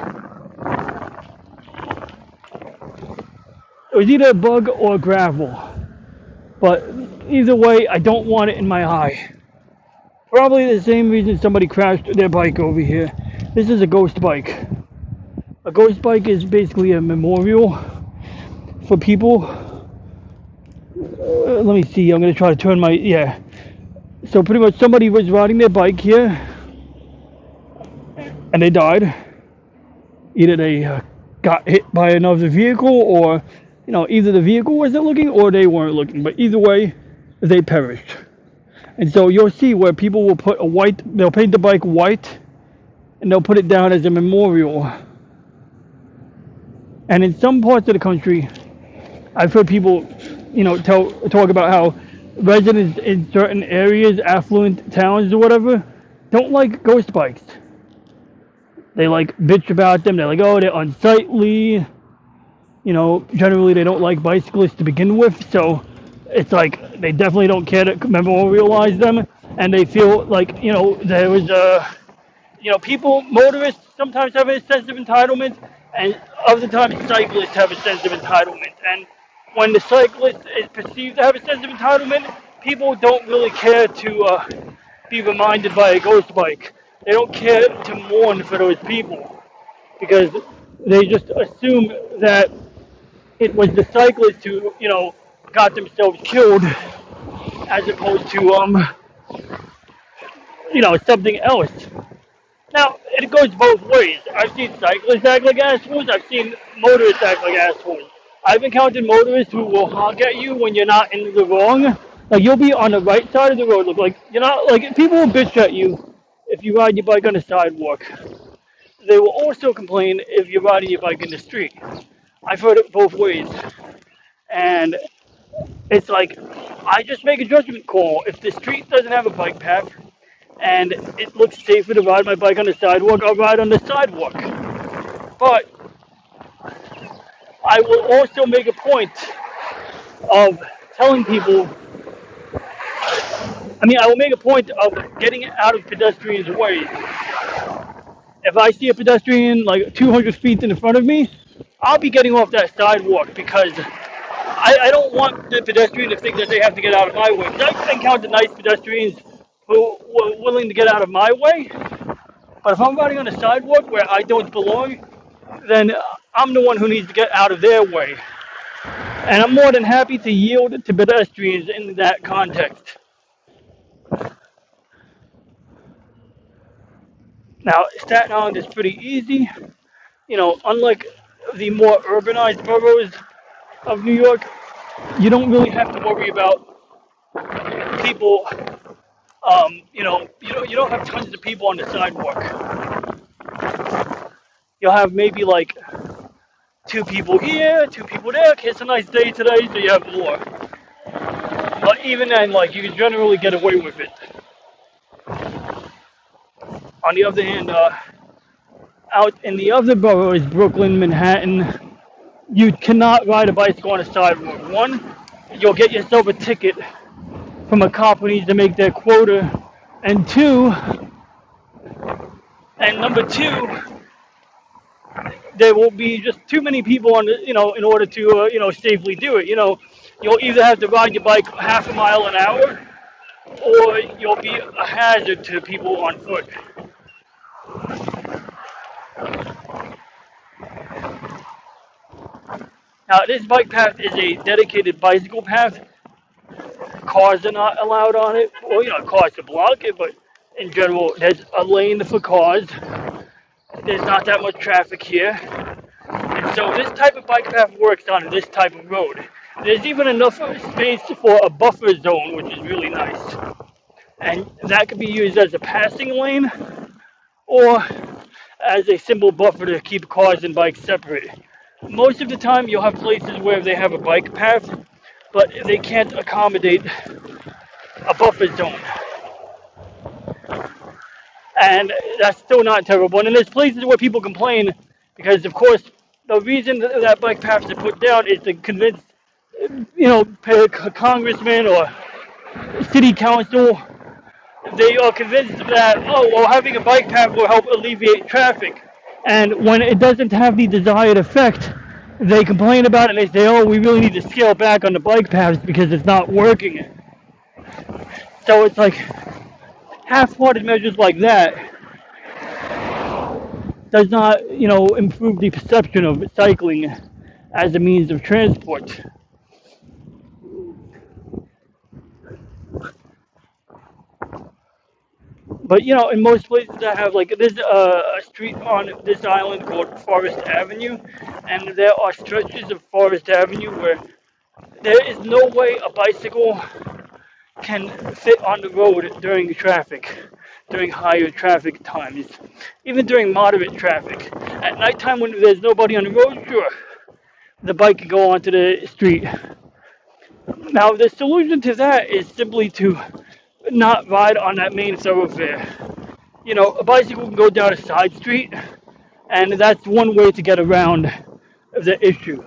It was either a bug or gravel. But either way, I don't want it in my eye. Probably the same reason somebody crashed their bike over here. This is a ghost bike. A ghost bike is basically a memorial for people. Let me see, I'm going to try to turn my, yeah. So pretty much somebody was riding their bike here and they died. Either they got hit by another vehicle, or either the vehicle wasn't looking or they weren't looking. But either way, they perished. And so you'll see where people will put they'll paint the bike white and they'll put it down as a memorial. And in some parts of the country, I've heard people, talk about how residents in certain areas, affluent towns or whatever, don't like ghost bikes. They bitch about them. They're like, oh, they're unsightly. Generally they don't like bicyclists to begin with. So it's like they definitely don't care to memorialize them. And they feel like, there was motorists sometimes have a sense of entitlement, and other times cyclists have a sense of entitlement. And when the cyclist is perceived to have a sense of entitlement, people don't really care to be reminded by a ghost bike. They don't care to mourn for those people because They just assume that it was the cyclist who, got themselves killed, as opposed to, something else. Now, it goes both ways. I've seen cyclists act like assholes. I've seen motorists act like assholes. I've encountered motorists who will honk at you when you're not in the wrong. Like, you'll be on the right side of the road. Look, like, you're not, like, people will bitch at you if you ride your bike on the sidewalk. They will also complain if you're riding your bike in the street. I've heard it both ways. And it's like, I just make a judgment call. If the street doesn't have a bike path and it looks safer to ride my bike on the sidewalk, I'll ride on the sidewalk. But I will also make a point of telling people, I will make a point of getting out of pedestrians' way. If I see a pedestrian like 200 feet in front of me, I'll be getting off that sidewalk because I don't want the pedestrian to think that they have to get out of my way. I've encountered nice pedestrians who were willing to get out of my way, but if I'm riding on a sidewalk where I don't belong, then I'm the one who needs to get out of their way. And I'm more than happy to yield to pedestrians in that context. Now, Staten Island is pretty easy. Unlike the more urbanized boroughs of New York, you don't really have to worry about people. You don't have tons of people on the sidewalk. You'll have maybe like 2 people here, 2 people there. Okay, it's a nice day today, so you have more. But even then, like, you can generally get away with it. On the other hand, out in the other boroughs, Brooklyn, Manhattan, you cannot ride a bicycle on a sidewalk. One, you'll get yourself a ticket from a cop who needs to make their quota. And number two, there will be just too many people on the, in order to, safely do it. You'll either have to ride your bike half a mile an hour, or you'll be a hazard to people on foot. Now, this bike path is a dedicated bicycle path. Cars are not allowed on it. Well, cars to block it, but in general, there's a lane for cars. There's not that much traffic here. And so this type of bike path works on this type of road. There's even enough space for a buffer zone, which is really nice. And that could be used as a passing lane or as a simple buffer to keep cars and bikes separate. Most of the time, you'll have places where they have a bike path, but they can't accommodate a buffer zone. And that's still not terrible. And there's places where people complain because, of course, the reason that bike paths are put down is to convince, congressmen or city council. They are convinced that, having a bike path will help alleviate traffic. And when it doesn't have the desired effect, they complain about it and they say, we really need to scale back on the bike paths because it's not working. So it's like half-hearted measures like that does not, improve the perception of cycling as a means of transport. But, in most places that have, there's a street on this island called Forest Avenue, and there are stretches of Forest Avenue where there is no way a bicycle can fit on the road during traffic, during higher traffic times, even during moderate traffic. At nighttime when there's nobody on the road, sure, the bike can go onto the street. Now, the solution to that is simply to not ride on that main thoroughfare. A bicycle can go down a side street, and that's one way to get around the issue.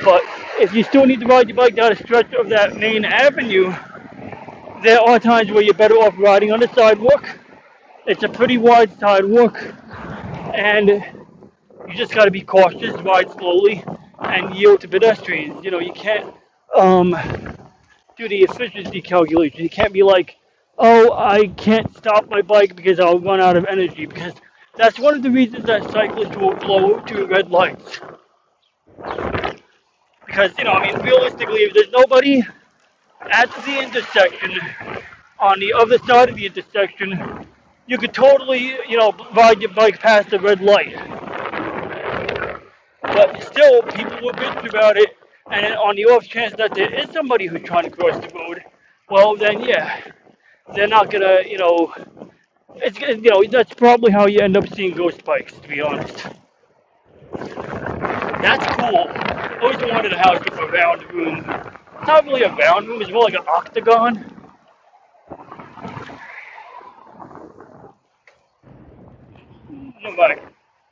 But if you still need to ride your bike down a stretch of that main avenue, there are times where you're better off riding on the sidewalk. It's a pretty wide sidewalk, and you just got to be cautious, ride slowly, and yield to pedestrians. You can't do the efficiency calculation. You can't be like, I can't stop my bike because I'll run out of energy, because That's one of the reasons that cyclists will blow to red lights. Because, I mean, realistically, if there's nobody at the intersection, on the other side of the intersection, you could totally, ride your bike past the red light. But still, people will bitch about it, and on the off chance that there is somebody who's trying to cross the road, well, then yeah, they're not gonna, that's probably how you end up seeing ghost bikes, to be honest. That's cool. I always wanted a house with a round room. It's not really a round room, it's more like an octagon. No matter.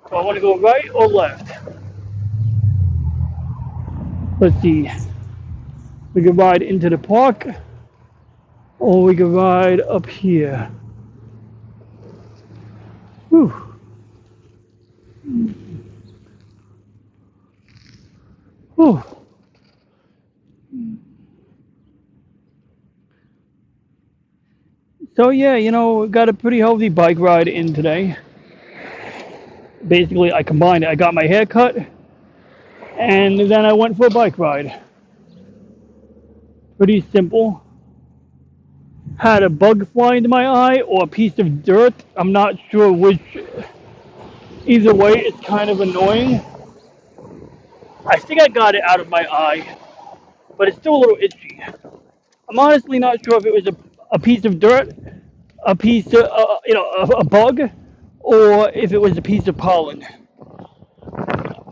So I want to go right or left? Let's see. We can ride into the park, or we can ride up here. Whew. Whew. So yeah, got a pretty healthy bike ride in today. Basically, I combined it. I got my hair cut, and then I went for a bike ride. Pretty simple. Had a bug fly into my eye or a piece of dirt. I'm not sure which. Either way, it's kind of annoying. I think I got it out of my eye, but it's still a little itchy. I'm honestly not sure if it was a piece of dirt, a piece of, a bug, or if it was a piece of pollen.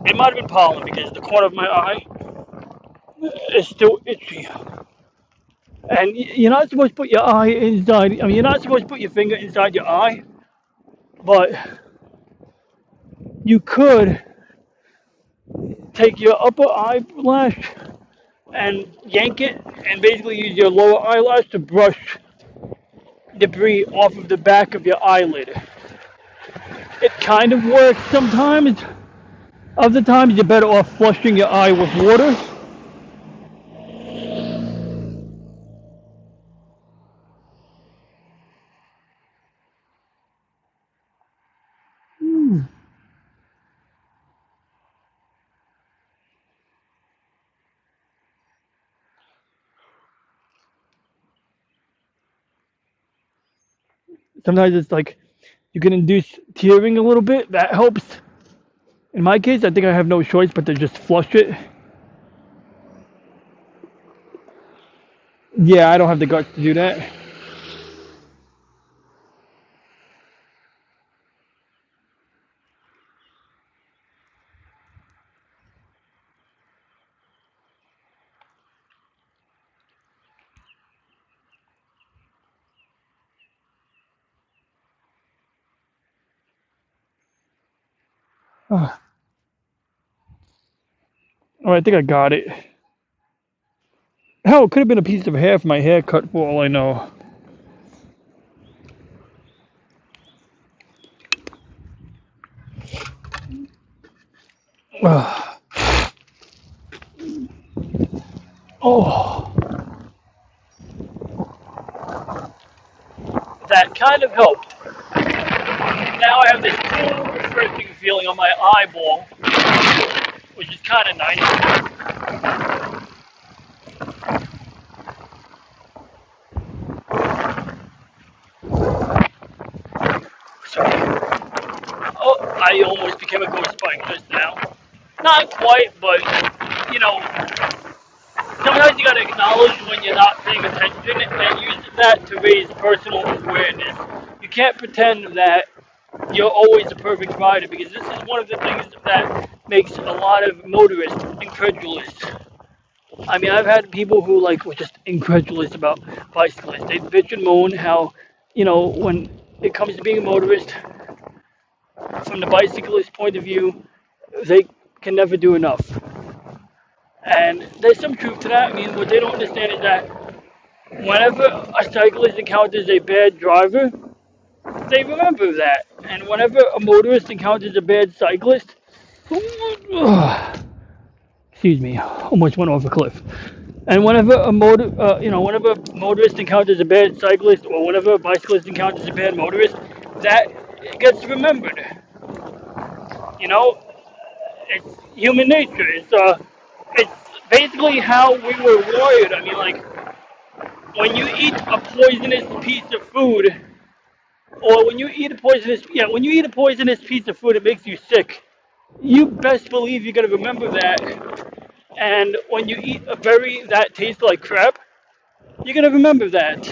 It might have been pollen because the corner of my eye is still itchy. And you're not supposed to put your eye inside, you're not supposed to put your finger inside your eye, but you could take your upper eyelash and yank it and basically use your lower eyelash to brush debris off of the back of your eyelid. It kind of works sometimes. Other times you're better off flushing your eye with water. Sometimes it's like you can induce tearing a little bit. That helps. In my case, I think I have no choice but to just flush it. Yeah, I don't have the guts to do that. Oh, I think I got it. Hell, it could have been a piece of hair from my haircut for all I know. Oh, that kind of helped. Now I have this cool, refreshing feeling on my eyeball, which is kind of nice. Sorry. Oh, I almost became a ghost bike just now. Not quite, but, sometimes you gotta acknowledge when you're not paying attention and use that to raise personal awareness. You can't pretend that you're always a perfect rider, because this is one of the things that makes a lot of motorists incredulous. I mean, I've had people who were just incredulous about bicyclists. They bitch and moan how, when it comes to being a motorist, from the bicyclist point of view, they can never do enough. And there's some truth to that. I mean, what they don't understand is that whenever a cyclist encounters a bad driver, they remember that. And whenever a motorist encounters a bad cyclist, excuse me, almost went off a cliff. And whenever whenever a motorist encounters a bad cyclist, or whenever a bicyclist encounters a bad motorist, that gets remembered. You know, it's human nature. It's basically how we were wired. I mean, like when you eat a poisonous piece of food, or when you eat a poisonous piece of food, it makes you sick. You best believe you're gonna remember that. And when you eat a berry that tastes like crap, you're gonna remember that.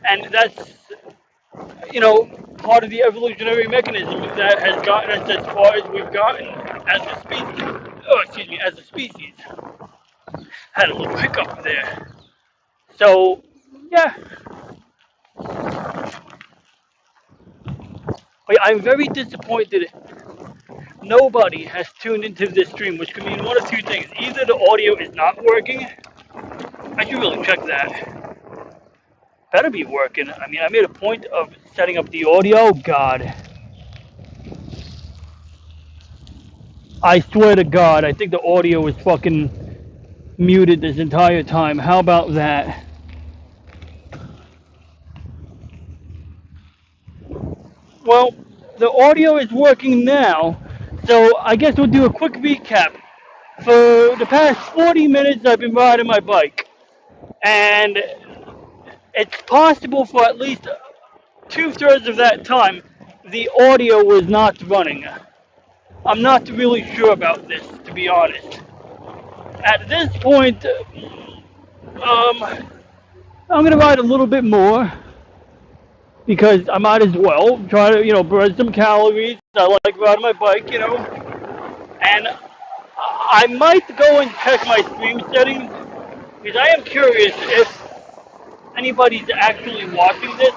And that's, part of the evolutionary mechanism that has gotten us as far as we've gotten as a species. Oh, excuse me, as a species. Had a little hiccup there. So, yeah, but I'm very disappointed nobody has tuned into this stream, which could mean one of two things. Either the audio is not working. I should really check that. Better be working. I mean, I made a point of setting up the audio. God, I swear to God, I think the audio was fucking muted this entire time. How about that? Well, the audio is working now, so I guess we'll do a quick recap. For the past 40 minutes, I've been riding my bike, and it's possible for at least two-thirds of that time the audio was not running. I'm not really sure about this, to be honest. At this point, I'm gonna ride a little bit more because I might as well try to, burn some calories. I like riding my bike, and I might go and check my stream settings because I am curious if anybody's actually watching this.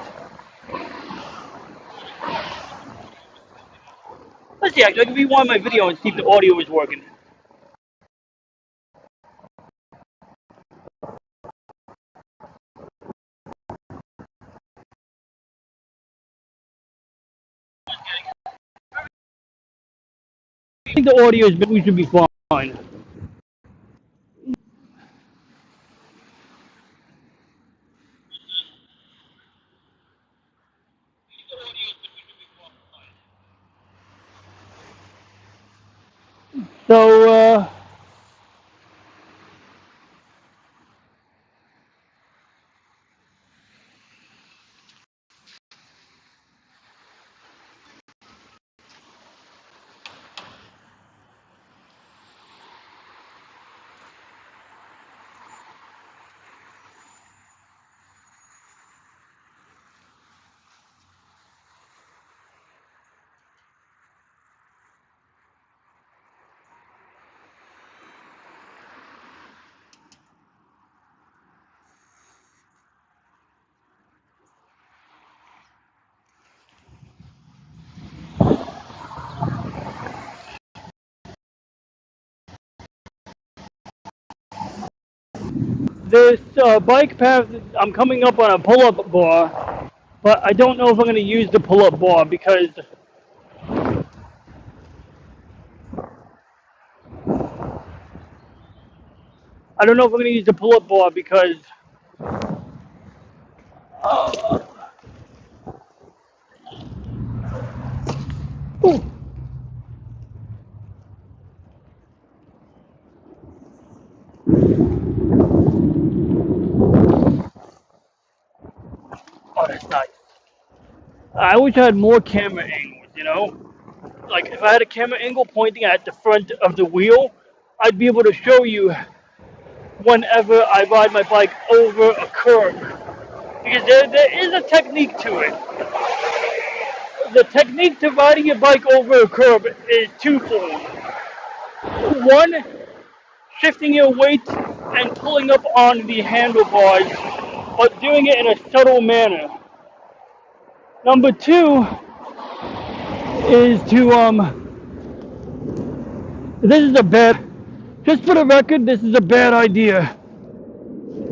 Let's see, actually, I can rewind my video and see if the audio is working. I think the audio is, we should be fine. So, this bike path, I'm coming up on a pull-up bar, but I don't know if I'm going to use the pull-up bar because I don't know if I'm going to use the pull-up bar because ooh, oh, that's nice. I wish I had more camera angles. Like if I had a camera angle pointing at the front of the wheel, I'd be able to show you whenever I ride my bike over a curb. Because there is a technique to it. The technique to riding your bike over a curb is twofold. One, shifting your weight and pulling up on the handlebars, but doing it in a subtle manner. Number two is to this is a bad, just for the record, this is a bad idea.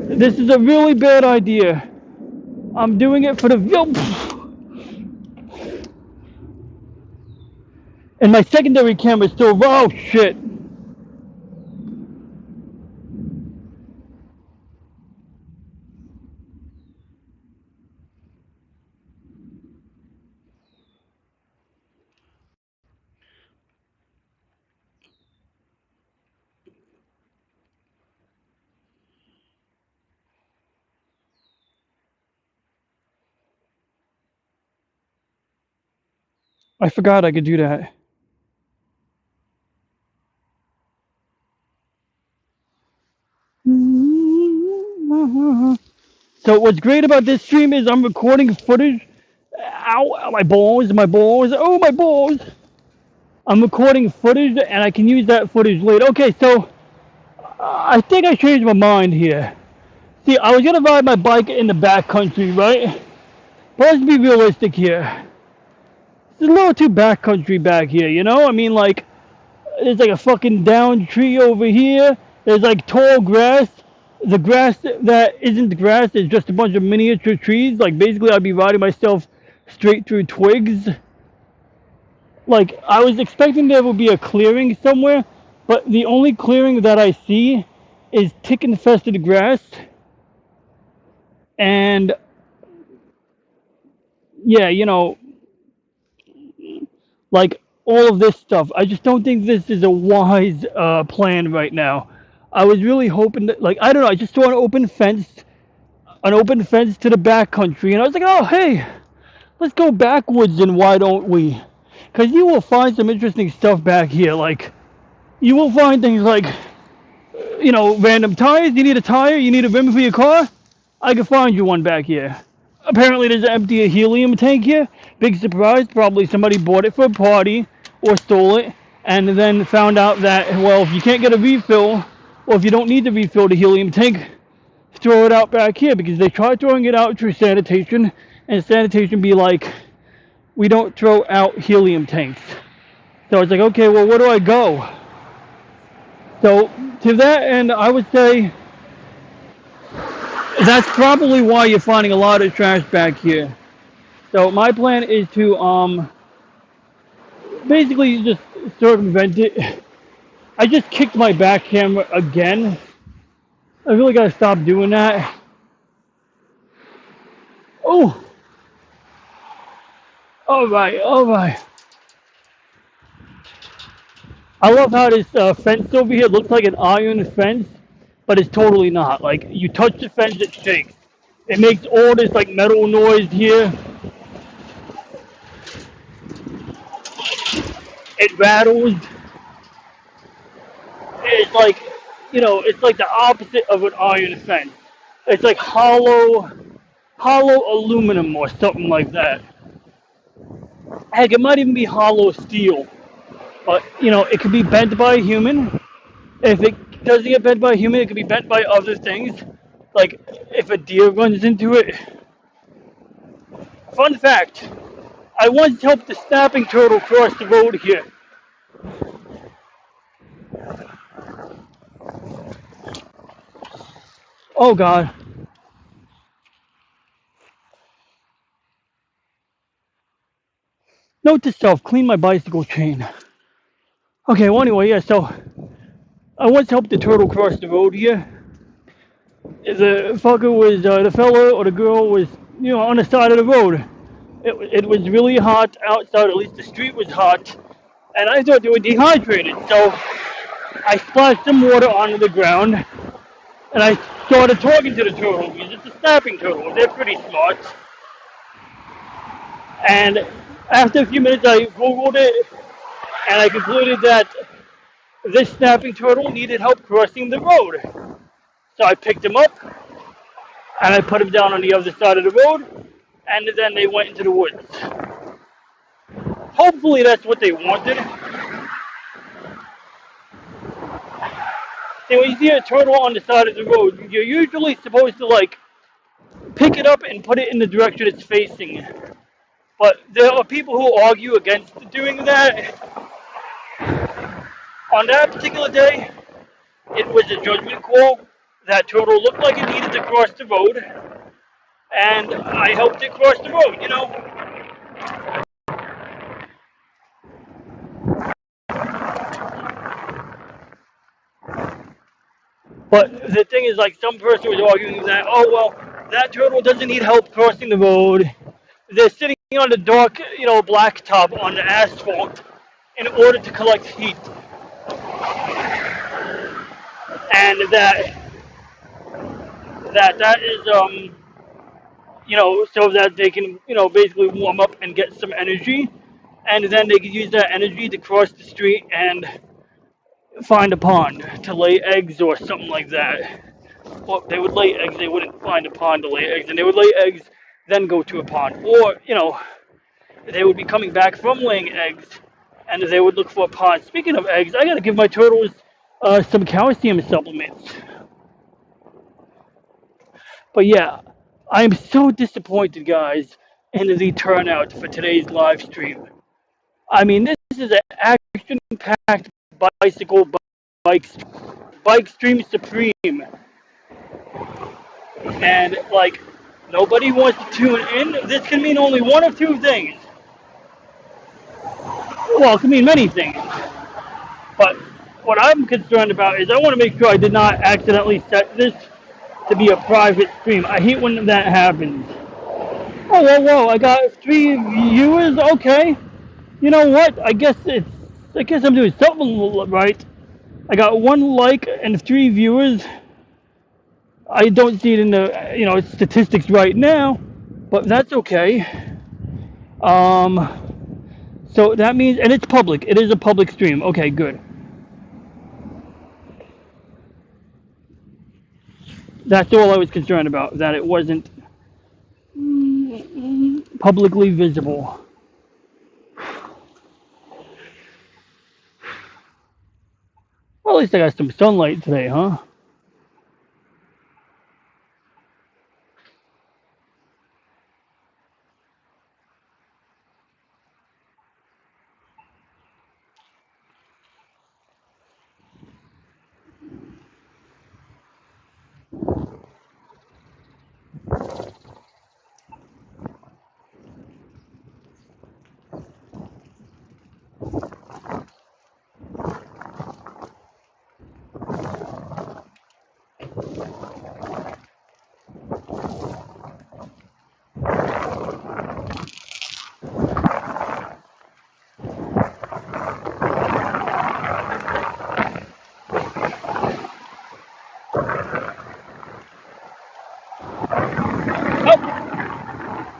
This is a really bad idea. I'm doing it for the and my secondary camera is still, oh shit. I forgot I could do that. So what's great about this stream is I'm recording footage. Ow, my balls, my balls. Oh, my balls. I'm recording footage and I can use that footage later. Okay, so I think I changed my mind here. See, I was gonna ride my bike in the back country, right? But let's be realistic here. It's a little too back country back here, you know? I mean, like, there's like a fucking downed tree over here. There's like tall grass. The grass that isn't grass is just a bunch of miniature trees. Like, basically, I'd be riding myself straight through twigs. Like, I was expecting there would be a clearing somewhere, but the only clearing that I see is tick infested grass. And yeah, you know, like all of this stuff. I just don't think this is a wise plan right now. I was really hoping that, like, I don't know, I just saw an open fence to the back country, and I was like, oh, hey, let's go backwards, and why don't we? Because you will find some interesting stuff back here. Like, you will find things like, you know, random tires. You need a tire, you need a rim for your car. I can find you one back here. Apparently, there's an empty helium tank here. Big surprise. Probably somebody bought it for a party or stole it, and then found out that, well, if you can't get a refill, or if you don't need to refill the helium tank, throw it out back here, because they tried throwing it out through sanitation, and sanitation be like, we don't throw out helium tanks. So it's like, okay, well, where do I go? So to that end, I would say that's probably why you're finding a lot of trash back here. So my plan is to basically just circumvent it. I just kicked my back camera again. I really gotta stop doing that. Oh, all right, all right. I love how this fence over here looks like an iron fence, but it's totally not. Like, you touch the fence, it shakes. It makes all this like metal noise here. It rattles. It's like, you know, it's like the opposite of an iron fence. It's like hollow aluminum or something like that. Heck, it might even be hollow steel. But, you know, it could be bent by a human. If it doesn't get bent by a human, it could be bent by other things. Like, if a deer runs into it. Fun fact, I once helped a snapping turtle cross the road here. Oh, God. Note to self, clean my bicycle chain. Okay, well, anyway, yeah, so I once helped the turtle cross the road here. The fucker was, the fella or the girl was, you know, on the side of the road. It was really hot outside, at least the street was hot, and I thought they were dehydrated. So I splashed some water onto the ground, and I started talking to the turtle, because it's a snapping turtle. They're pretty smart. And after a few minutes, I Googled it, and I concluded that this snapping turtle needed help crossing the road. So I picked him up, and I put him down on the other side of the road, and then they went into the woods. Hopefully that's what they wanted. See, when you see a turtle on the side of the road, you're usually supposed to, like, pick it up and put it in the direction it's facing. But there are people who argue against doing that. On that particular day, it was a judgment call. That turtle looked like it needed to cross the road, and I helped it cross the road, you know. But the thing is, like, some person was arguing that, oh, well, that turtle doesn't need help crossing the road. They're sitting on the dark, you know, blacktop on the asphalt in order to collect heat. And that is, you know, so that they can, you know, basically warm up and get some energy. and then they could use that energy to cross the street and find a pond to lay eggs or something like that. Well, they would lay eggs, they wouldn't find a pond to lay eggs, and they would lay eggs, then go to a pond. Or, they would be coming back from laying eggs, and they would look for a pond. Speaking of eggs, I gotta give my turtles some calcium supplements. But yeah, I am so disappointed, guys, in the turnout for today's live stream. I mean, this is an action-packed bicycle bike stream supreme, and like nobody wants to tune in. This can mean only one of two things. Well, it can mean many things, but what I'm concerned about is I want to make sure I did not accidentally set this to be a private stream. I hate when that happens. Oh, whoa! I got 3 viewers. Okay, you know what? I guess I'm doing something right. I got 1 like and 3 viewers. I don't see it in the statistics right now, but that's okay. So that means, and it's public. It is a public stream. Okay, good. That's all I was concerned about, that it wasn't publicly visible. Well, at least I got some sunlight today, huh?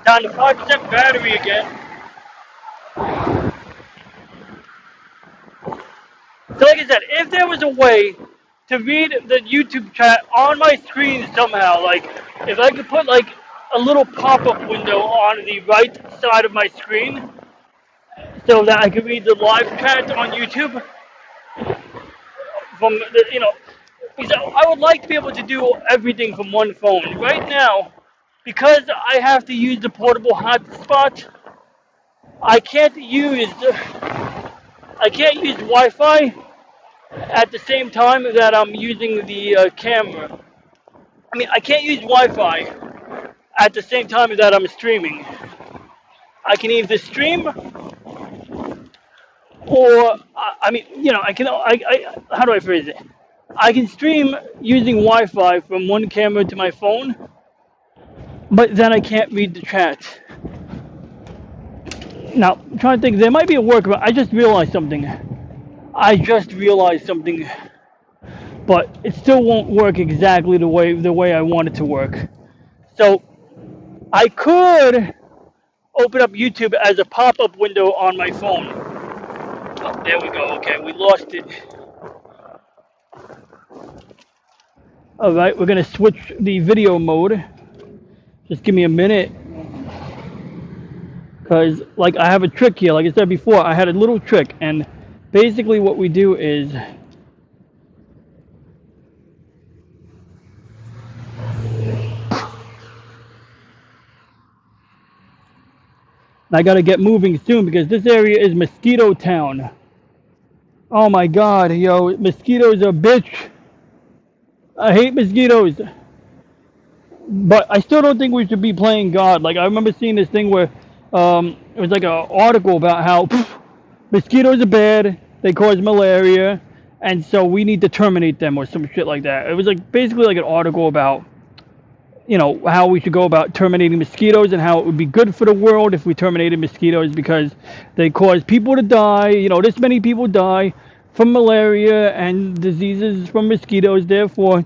Down to 5% battery again. So like I said, if there was a way to read the YouTube chat on my screen somehow, like if I could put like a little pop-up window on the right side of my screen so that I could read the live chat on YouTube from because I would like to be able to do everything from one phone. Right now, because I have to use the portable hotspot, I can't use Wi-Fi at the same time that I'm using the camera. I mean, I can't use Wi-Fi at the same time that I'm streaming. I can either stream, or I can. How do I phrase it? I can stream using Wi-Fi from one camera to my phone, but then I can't read the chat. Now, I'm trying to think, there might be a workaround. I just realized something, but it still won't work exactly the way I want it to work. So I could open up YouTube as a pop-up window on my phone. Oh, there we go. Okay, we lost it. All right, we're gonna switch the video mode. Just give me a minute, because like I have a trick here. Like I said before, I had a little trick, and basically what we do is I gotta get moving soon because this area is mosquito town. Oh my god, yo, mosquitoes are a bitch. I hate mosquitoes. But I still don't think we should be playing God. Like, I remember seeing this thing where it was like an article about how mosquitoes are bad, they cause malaria, and so we need to terminate them or some shit like that. It was like basically like an article about, how we should go about terminating mosquitoes and how it would be good for the world if we terminated mosquitoes because they cause people to die. This many people die from malaria and diseases from mosquitoes. Therefore,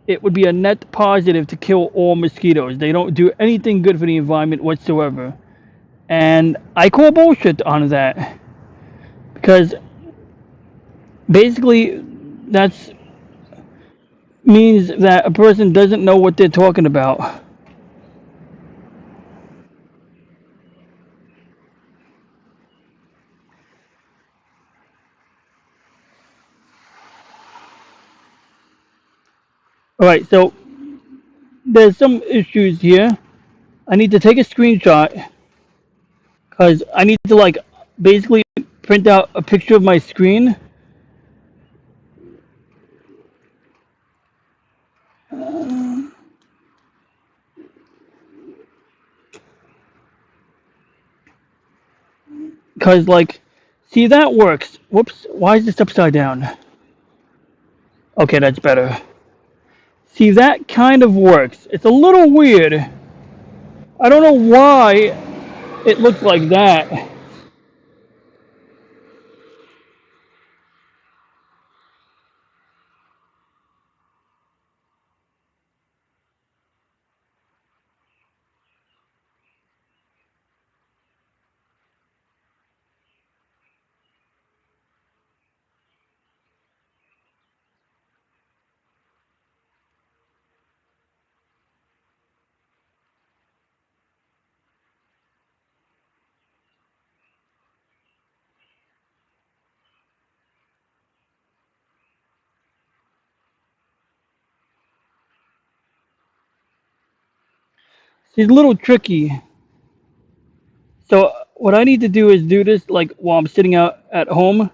it would be a net positive to kill all mosquitoes. They don't do anything good for the environment whatsoever. And I call bullshit on that because basically that's means that a person doesn't know what they're talking about. All right, so there's some issues here. I need to take a screenshot because I need to like basically print out a picture of my screen. Because like, see, that works. Whoops, why is this upside down? Okay, that's better. See, that kind of works. It's a little weird. I don't know why it looks like that. See, it's a little tricky. So what I need to do is do this like while I'm sitting out at home.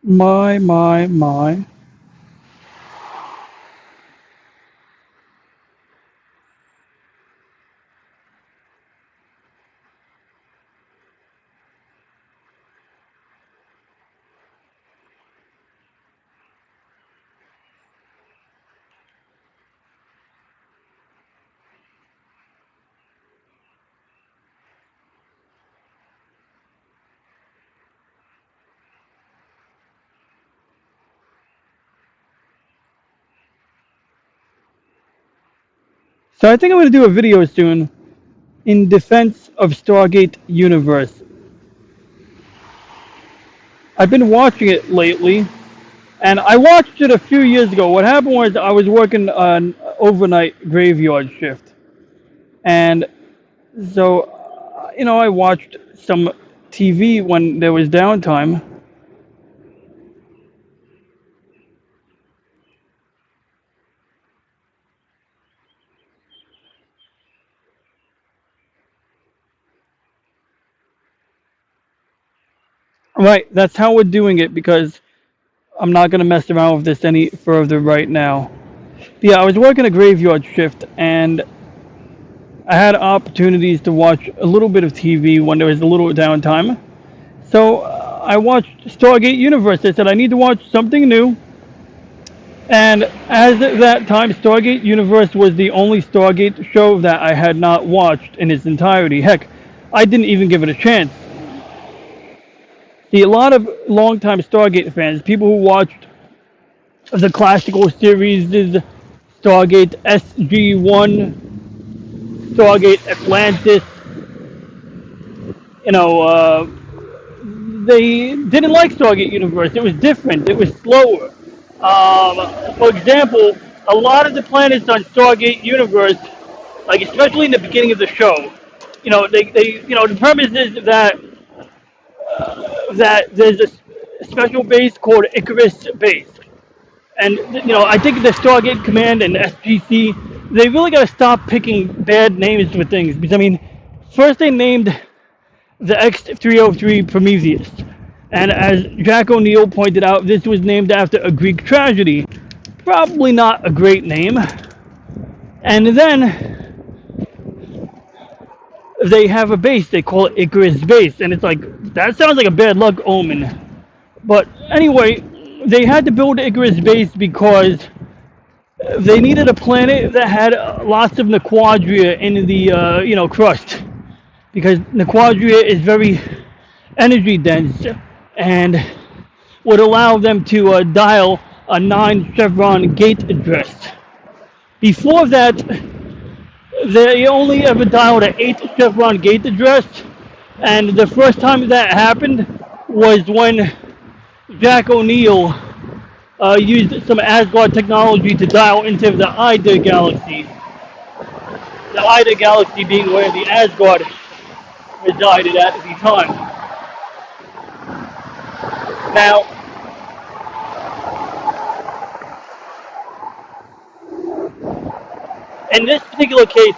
My. So I think I'm going to do a video soon in defense of Stargate Universe. I've been watching it lately, and I watched it a few years ago. What happened was I was working an overnight graveyard shift, and so I watched some TV when there was downtime. Right, that's how we're doing it because I'm not going to mess around with this any further right now. Yeah, I was working a graveyard shift, and I had opportunities to watch a little bit of TV when there was a little downtime. So I watched Stargate Universe. I said I need to watch something new. And as at that time, Stargate Universe was the only Stargate show that I had not watched in its entirety. Heck, I didn't even give it a chance. See, a lot of longtime Stargate fans, people who watched the classical series, Stargate SG-1, Stargate Atlantis, you know, they didn't like Stargate Universe. It was different. It was slower. For example, a lot of the planets on Stargate Universe, like especially in the beginning of the show, the premise is that there's a special base called Icarus Base, and I think the Stargate Command and SGC, they really got to stop picking bad names for things, because I mean, first they named the X-303 Prometheus. And as Jack O'Neill pointed out, this was named after a Greek tragedy. Probably not a great name. And then they have a base, they call it Icarus Base. And it's like, that sounds like a bad luck omen. But anyway, they had to build Icarus Base because they needed a planet that had lots of Nequadria in the crust, because Nequadria is very energy dense and would allow them to dial a 9 chevron gate address. Before that, they only ever dialed an 8 chevron gate address, and the first time that happened was when Jack O'Neill used some Asgard technology to dial into the Ida galaxy. The Ida galaxy being where the Asgard resided at the time. Now, in this particular case,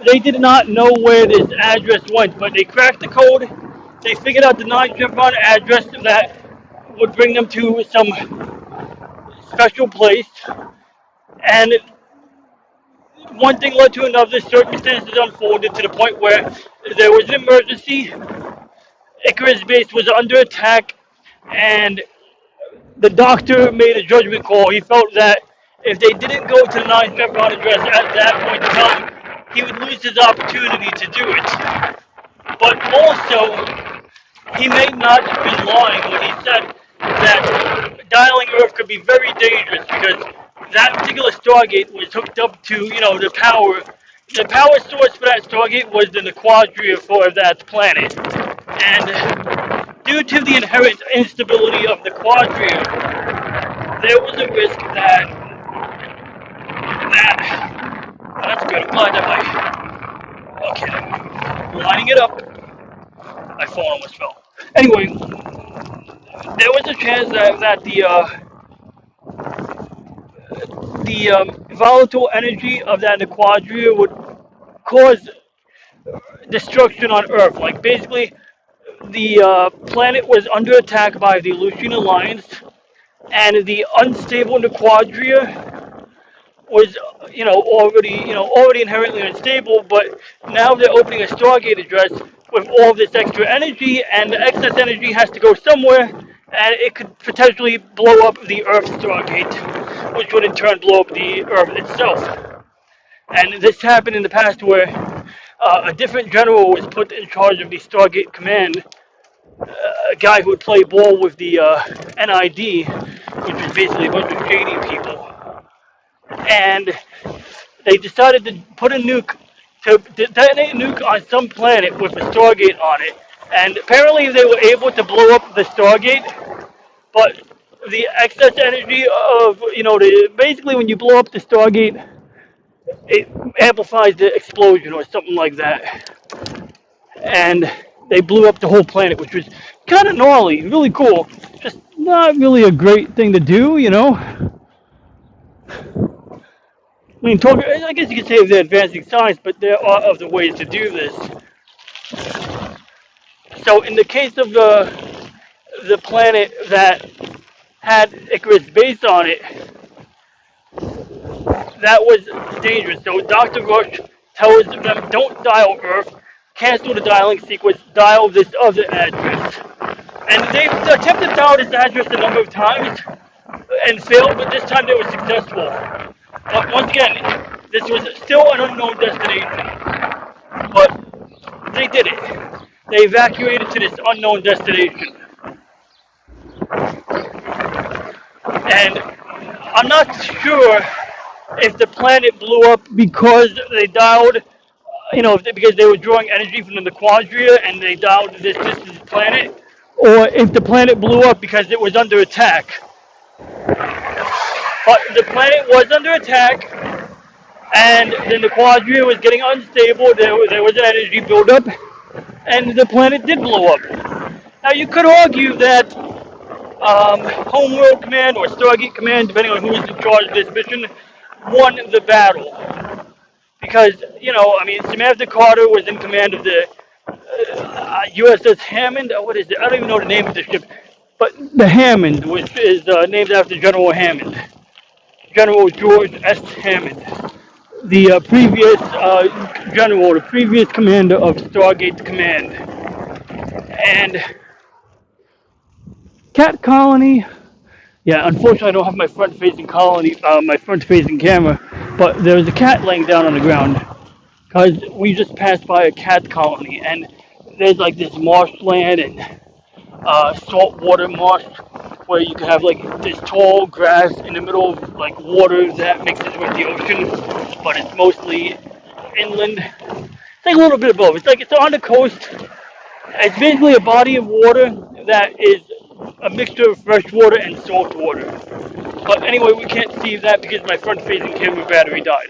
they did not know where this address went, but they cracked the code. They figured out the 9 chevron address that would bring them to some special place, and one thing led to another. Circumstances unfolded to the point where there was an emergency. Icarus Base was under attack, and the doctor made a judgment call. He felt that if they didn't go to the 9 chevron address at that point in time, he would lose his opportunity to do it. But also, he may not be lying when he said that dialing Earth could be very dangerous, because that particular Stargate was hooked up to, the power. The power source for that Stargate was the Nequadria for that planet. And due to the inherent instability of the Nequadria, there was a risk that that's good. I'm glad that okay, lining it up. My phone almost fell. Anyway, there was a chance that the volatile energy of that Nequadria would cause destruction on Earth. Like, basically, the planet was under attack by the Aleutian Alliance, and the unstable Nequadria was, already inherently unstable. But now they're opening a Stargate address with all this extra energy, and the excess energy has to go somewhere, and it could potentially blow up the Earth Stargate, which would in turn blow up the Earth itself. And this happened in the past, where a different general was put in charge of the Stargate Command, a guy who would play ball with the NID, which was basically a bunch of shady people. And they decided to put a nuke, to detonate a nuke on some planet with a Stargate on it. And apparently they were able to blow up the Stargate, but the excess energy of, basically when you blow up the Stargate, it amplifies the explosion or something like that. And they blew up the whole planet, which was kind of gnarly, really cool. Just not really a great thing to do, I mean, I guess you could say they're advancing science, but there are other ways to do this. So in the case of the planet that had Icarus Base on it, that was dangerous. So Dr. Rush tells them, don't dial Earth, cancel the dialing sequence, dial this other address. And they've attempted to dial this address a number of times, and failed, but this time they were successful. But once again, this was still an unknown destination, but they did it. They evacuated to this unknown destination. And I'm not sure if the planet blew up because they dialed, because they were drawing energy from the quadria and they dialed this distant planet, or if the planet blew up because it was under attack. But the planet was under attack, and then the quadria was getting unstable. There was an energy buildup, and the planet did blow up. Now you could argue that Homeworld Command or Stargate Command, depending on who was in charge of this mission, won the battle. Because, Samantha Carter was in command of the USS Hammond. What is it? I don't even know the name of the ship. But the Hammond, which is named after General Hammond. General George S. Hammond. The previous general, the previous commander of Stargate Command. And Cat Colony. Yeah, unfortunately I don't have my front-facing camera, but there was a cat laying down on the ground because we just passed by a cat colony, and there's like this marshland and saltwater marsh where you can have like this tall grass in the middle of like water that mixes with the ocean, but it's mostly inland. It's like a little bit of both. It's on the coast. It's basically a body of water that is a mixture of fresh water and salt water. But anyway, we can't see that because my front-facing camera battery died.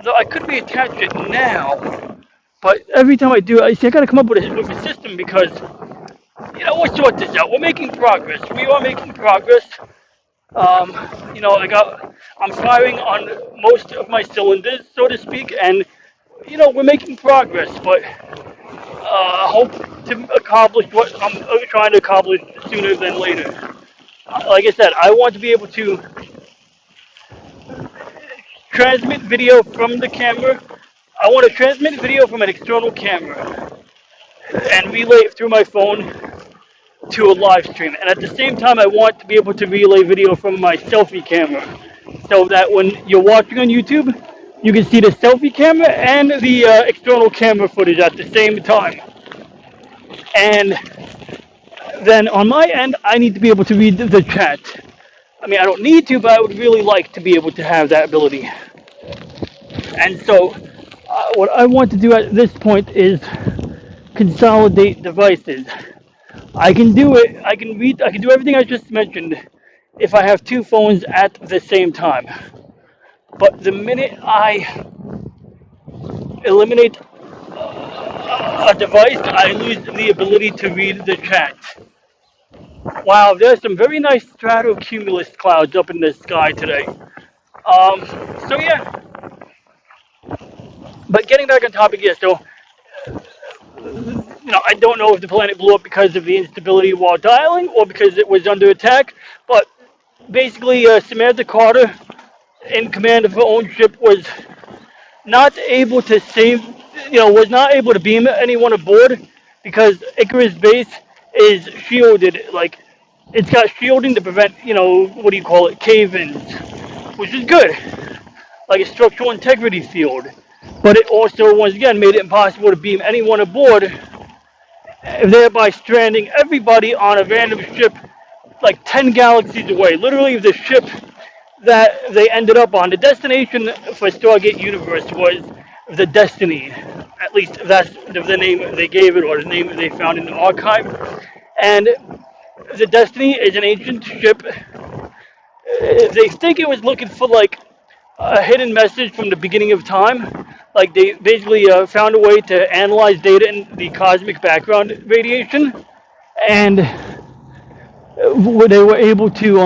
So I could reattach it now, but every time I do, I gotta come up with a system because, we'll sort this out. We're making progress. We are making progress. I'm firing on most of my cylinders, so to speak, and, we're making progress, but hope to accomplish what I'm trying to accomplish sooner than later. Like I said, I want to be able to transmit video from the camera. I want to transmit video from an external camera and relay it through my phone to a live stream. And at the same time, I want to be able to relay video from my selfie camera so that when you're watching on YouTube, you can see the selfie camera and the external camera footage at the same time. And then on my end, I need to be able to read the chat. I mean, I don't need to, but I would really like to be able to have that ability. And so, what I want to do at this point is consolidate devices. I can do it. I can do everything I just mentioned if I have two phones at the same time. But the minute I eliminate a device, I lose the ability to read the chat. Wow, there's some very nice stratocumulus clouds up in the sky today. So yeah. But getting back on topic, yeah, so, I don't know if the planet blew up because of the instability while dialing or because it was under attack, but basically Samantha Carter, in command of her own ship, was not able to was not able to beam anyone aboard because Icarus base is shielded, like, it's got shielding to prevent, cave-ins, which is good, like a structural integrity field. But it also, once again, made it impossible to beam anyone aboard, thereby stranding everybody on a random ship like 10 galaxies away. Literally, the ship that they ended up on, the destination for Stargate Universe was the Destiny. At least that's the name they gave it, or the name they found in the archive. And the Destiny is an ancient ship. They think it was looking for like a hidden message from the beginning of time. Like they basically found a way to analyze data in the cosmic background radiation, and they were able to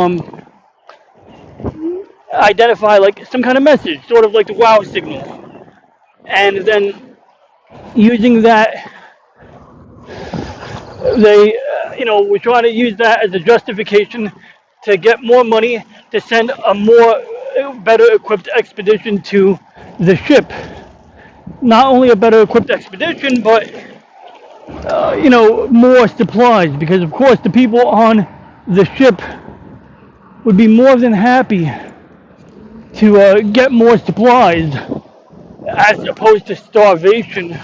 identify like some kind of message, sort of like the wow signal. And then using that, they were trying to use that as a justification to get more money to send a better equipped expedition to the ship. Not only a better equipped expedition, but more supplies, because of course the people on the ship would be more than happy to get more supplies as opposed to starvation.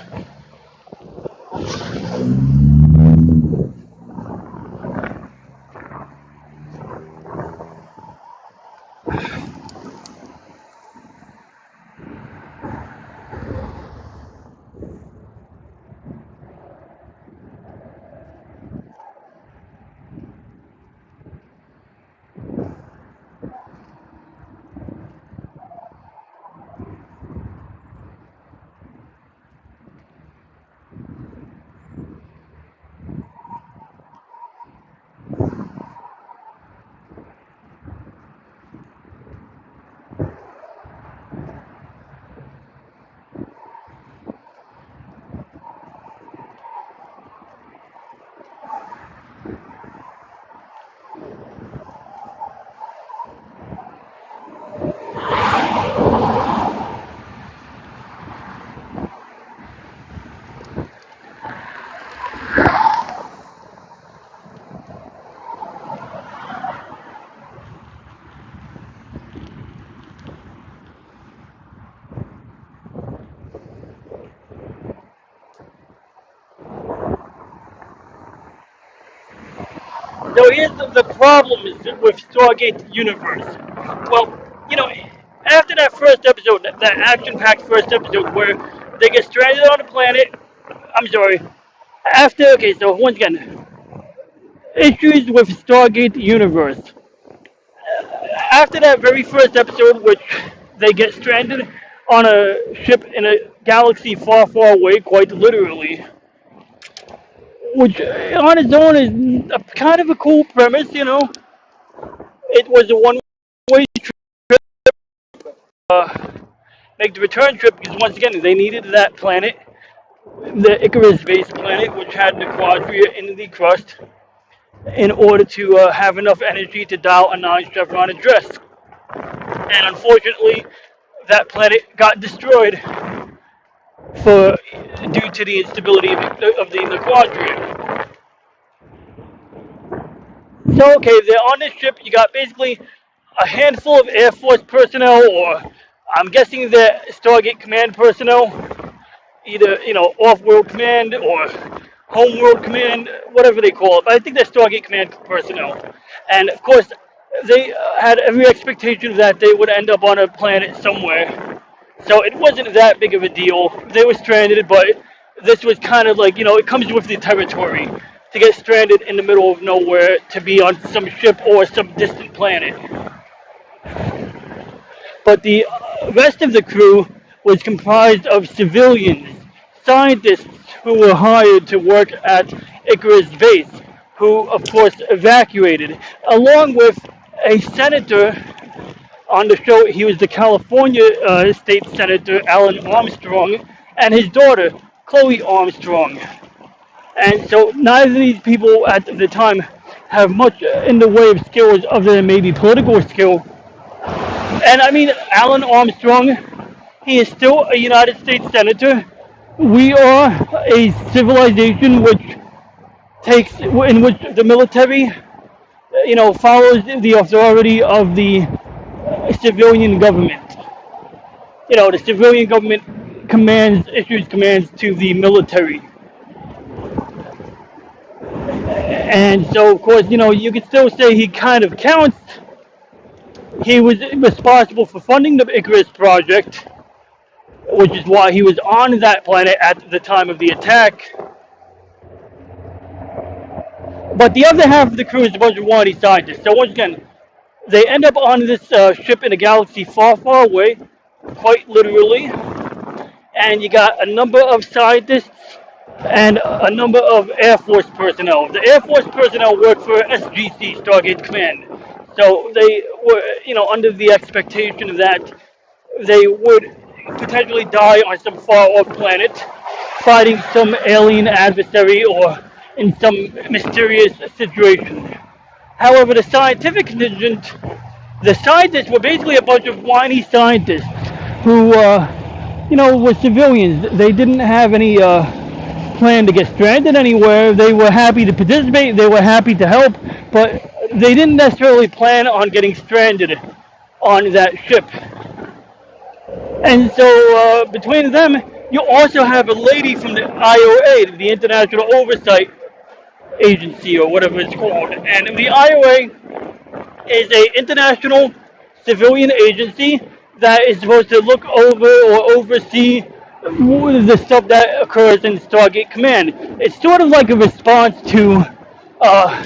So here's the problem is with Stargate Universe. Well, you know, after that first episode, that action-packed first episode where they get stranded on a planet, I'm sorry, okay, so once again, issues with Stargate Universe. After that very first episode, which they get stranded on a ship in a galaxy far, far away, quite literally, which on its own is kind of a cool premise, you know. It was a one-way trip, make the return trip because once again they needed that planet, the Icarus-based planet, which had the quadria in the crust, in order to have enough energy to dial a 9 chevron address. And unfortunately, that planet got destroyed for due to the instability of the quadria. So okay, they're on this ship. You got basically a handful of Air Force personnel, or I'm guessing they're Stargate Command personnel, either off-world command or home-world command, whatever they call it. But I think they're Stargate Command personnel, and of course they had every expectation that they would end up on a planet somewhere. So it wasn't that big of a deal. They were stranded, but this was kind of like, it comes with the territory to get stranded in the middle of nowhere, to be on some ship or some distant planet. But the rest of the crew was comprised of civilians, scientists who were hired to work at Icarus base, who of course evacuated, along with a senator on the show. He was the California state senator, Alan Armstrong, and his daughter, Chloe Armstrong. And so neither of these people at the time have much in the way of skills other than maybe political skill. And I mean, Alan Armstrong, he is still a United States senator. We are a civilization in which the military, follows the authority of the civilian government. The civilian government issues commands to the military. And so, of course, you could still say he kind of counts. He was responsible for funding the Icarus project, which is why he was on that planet at the time of the attack. But the other half of the crew is a bunch of wannabe scientists. So once again, they end up on this ship in a galaxy far, far away, quite literally. And you got a number of scientists and a number of Air Force personnel. The Air Force personnel work for SGC, Stargate Command. So they were, under the expectation that they would potentially die on some far-off planet, fighting some alien adversary or in some mysterious situation. However, the scientific contingent, the scientists were basically a bunch of whiny scientists who, were civilians. They didn't have any plan to get stranded anywhere. They were happy to participate. They were happy to help, but they didn't necessarily plan on getting stranded on that ship. And so between them, you also have a lady from the IOA, the International Oversight Agency, or whatever it's called. And the IOA is a international civilian agency that is supposed to look over or oversee the stuff that occurs in Stargate Command. It's sort of like a response to uh,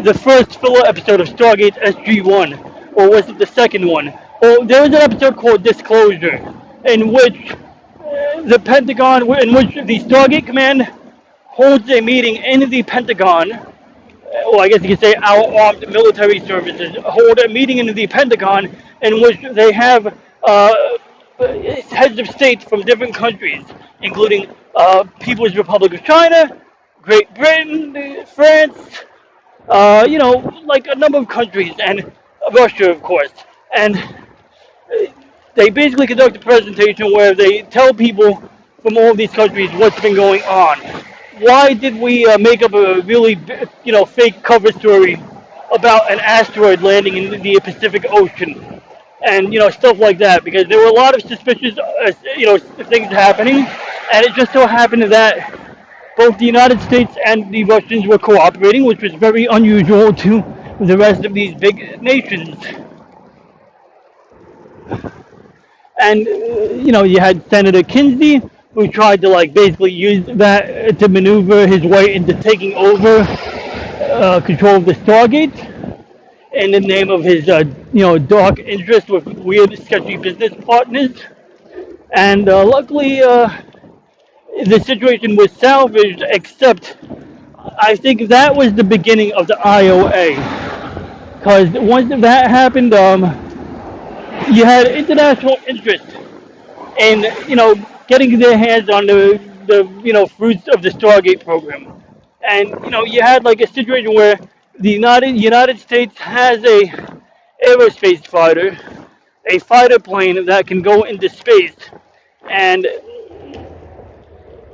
the first filler episode of Stargate SG-1, or was it the second one? Well, there was an episode called Disclosure, in which the Pentagon, in which the Stargate Command holds a meeting in the Pentagon. Well, I guess you could say our armed military services hold a meeting in the Pentagon in which they have heads of state from different countries, including People's Republic of China, Great Britain, France, like a number of countries, and Russia, of course. And they basically conduct a presentation where they tell people from all of these countries what's been going on. Why did we make up a really, fake cover story about an asteroid landing in the Pacific Ocean? And, stuff like that, because there were a lot of suspicious, things happening, and it just so happened that both the United States and the Russians were cooperating, which was very unusual to the rest of these big nations. And, you had Senator Kinsey, who tried to, basically use that to maneuver his way into taking over control of the Stargate in the name of his, dark interest with weird, sketchy business partners. And luckily, the situation was salvaged, except I think that was the beginning of the IOA. Because once that happened, you had international interest in, getting their hands on the fruits of the Stargate program. And, you had like a situation where the United States has a aerospace fighter, a fighter plane that can go into space, and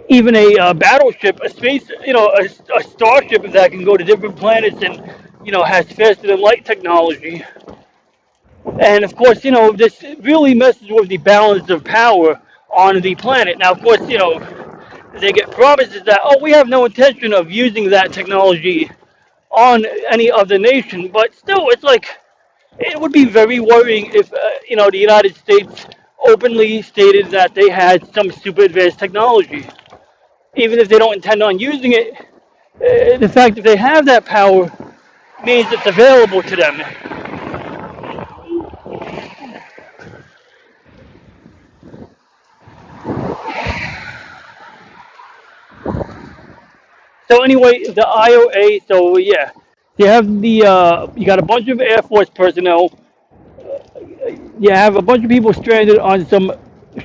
even a battleship, a space, a starship that can go to different planets and, has faster than light technology. And of course, this really messes with the balance of power on the planet. Now, of course, they get promises that, we have no intention of using that technology on any other nation, but still, it's like, it would be very worrying if, the United States openly stated that they had some super advanced technology. Even if they don't intend on using it, the fact that they have that power means it's available to them. So anyway, the IOA, so yeah, you have you got a bunch of Air Force personnel. You have a bunch of people stranded on some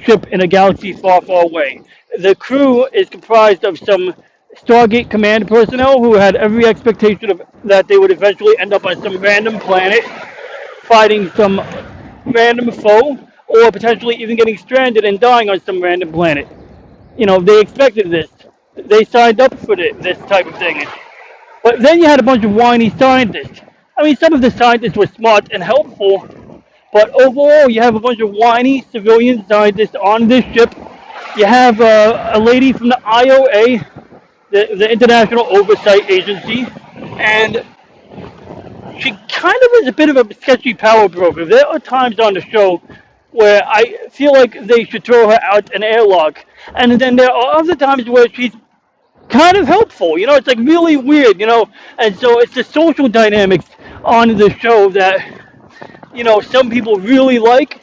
ship in a galaxy far, far away. The crew is comprised of some Stargate Command personnel who had every expectation of that they would eventually end up on some random planet, fighting some random foe, or potentially even getting stranded and dying on some random planet. They expected this. They signed up for this type of thing. But then you had a bunch of whiny scientists. I mean, some of the scientists were smart and helpful, but overall, you have a bunch of whiny civilian scientists on this ship. You have a lady from the IOA, the International Oversight Agency, and she kind of is a bit of a sketchy power broker. There are times on the show where I feel like they should throw her out an airlock, and then there are other times where she's kind of helpful. It's like really weird, and so it's the social dynamics on the show that, some people really like,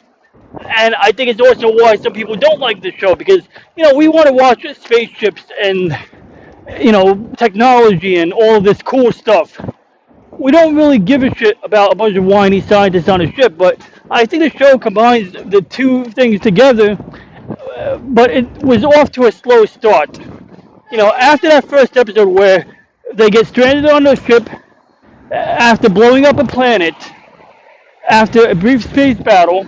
and I think it's also why some people don't like the show, because, we want to watch spaceships and, technology and all of this cool stuff. We don't really give a shit about a bunch of whiny scientists on a ship, but I think the show combines the two things together, but it was off to a slow start. After that first episode where they get stranded on the ship after blowing up a planet, after a brief space battle,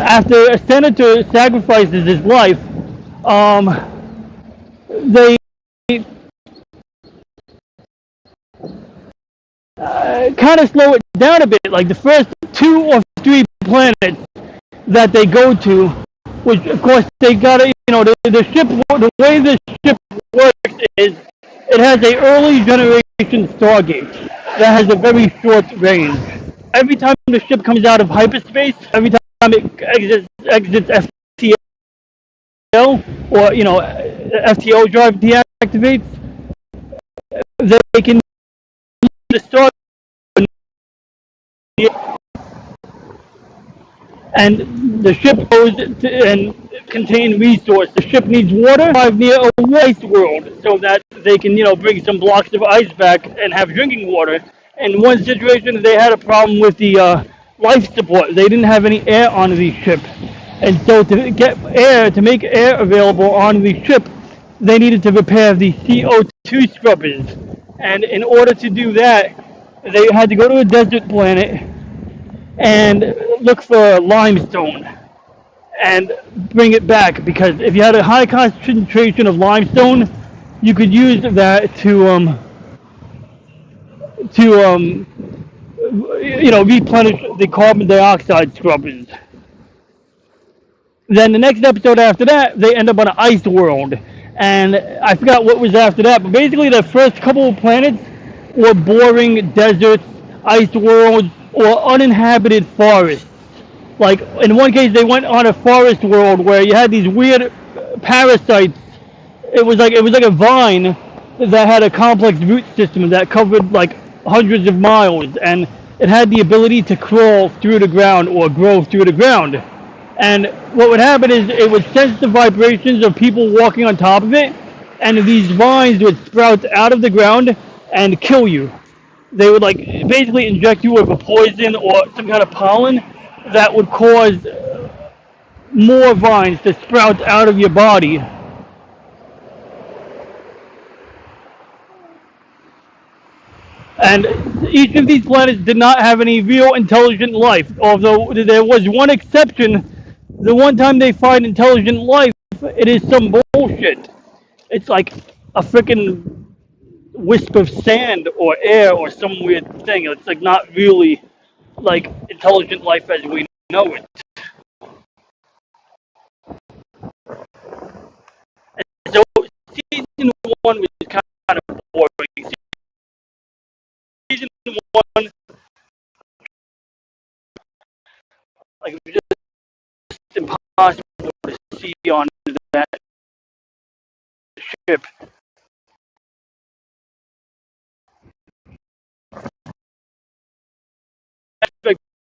after a senator sacrifices his life, they kind of slow it down a bit. Like the first 2 or 3 planets that they go to, which of course they gotta, the ship, the way the ship works is it has a early generation Stargate that has a very short range. Every time the ship comes out of hyperspace, every time it exits FTL or FTO drive deactivates, they can use the Stargate and the ship goes and contain resource. The ship needs water, arrive near a ice world so that they can, bring some blocks of ice back and have drinking water. In one situation, they had a problem with the life support. They didn't have any air on the ship, and so to make air available on the ship, they needed to repair the CO2 scrubbers. And in order to do that, they had to go to a desert planet and look for limestone and bring it back, because if you had a high concentration of limestone, you could use that to replenish the carbon dioxide scrubbers. Then the next episode after that, they end up on an ice world, and I forgot what was after that, but basically the first couple of planets were boring deserts, ice worlds, or uninhabited forests. Like in one case, they went on a forest world where you had these weird parasites. It was like a vine that had a complex root system that covered like hundreds of miles, and it had the ability to crawl through the ground or grow through the ground. And what would happen is it would sense the vibrations of people walking on top of it, and these vines would sprout out of the ground and kill you. They would like basically inject you with a poison or some kind of pollen that would cause more vines to sprout out of your body. And each of these planets did not have any real intelligent life, although there was one exception. The one time they find intelligent life, it is some bullshit. It's like a freaking wisp of sand or air or some weird thing. It's like not really like intelligent life as we know it. And so season 1 was kind of boring. Season 1, like, it was just impossible to see on that ship.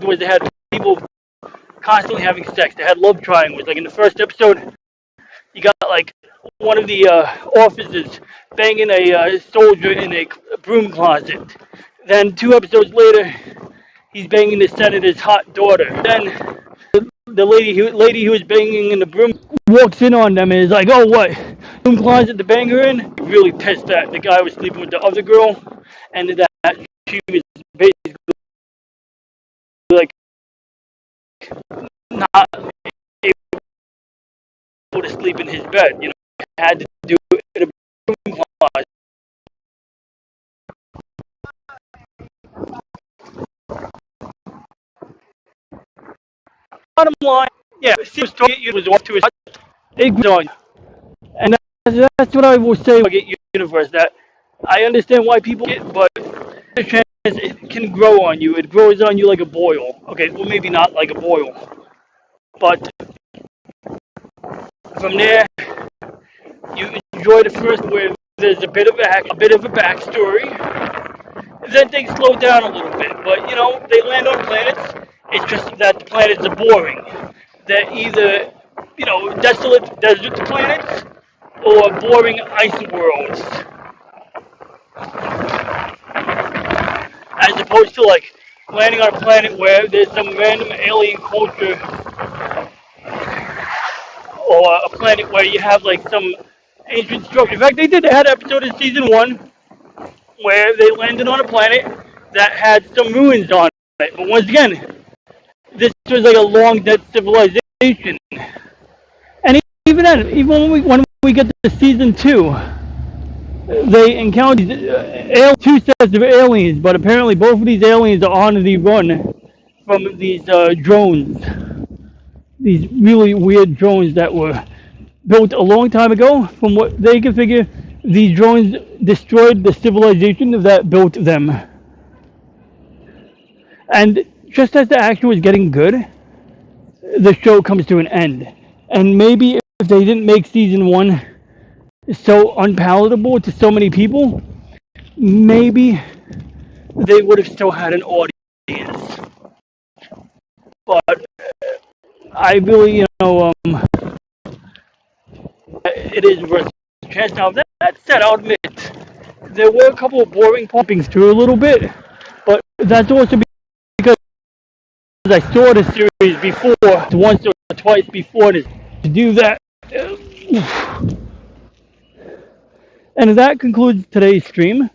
Was they had people constantly having sex. They had love triangles. Like in the first episode, you got like one of the officers banging a soldier in a broom closet. Then 2 episodes later, he's banging the senator's hot daughter. Then the lady who was banging in the broom walks in on them and is like, "Oh, what? Broom closet to bang her in?" Really pissed that the guy was sleeping with the other girl, and that she was basically like not able to sleep in his bed. Had to do it in a broom closet. Bottom line, yeah, seems to get you was off to his it goes on. And that's what I will say about Get Universe, that I understand why people get, but it can grow on you. It grows on you like a boil. Okay, well maybe not like a boil, but from there you enjoy the first where there's a bit of a backstory. Then things slow down a little bit, but they land on planets. It's just that the planets are boring. They're either desolate desert planets or boring ice worlds, as opposed to like landing on a planet where there's some random alien culture, or a planet where you have like some ancient structure. In fact, they had an episode in season 1 where they landed on a planet that had some ruins on it. But once again, this was like a long dead civilization. And even then, even when we get to season 2, they encountered two sets of aliens, but apparently both of these aliens are on the run from these drones, these really weird drones that were built a long time ago. From what they can figure, these drones destroyed the civilization that built them. And just as the action was getting good, the show comes to an end. And maybe if they didn't make season one so unpalatable to so many people, maybe they would have still had an audience. But I really, it is worth a chance. Now, that said, I'll admit, there were a couple of boring poppings through a little bit, but that's also because I saw the series before, once or twice before to do that. And that concludes today's stream.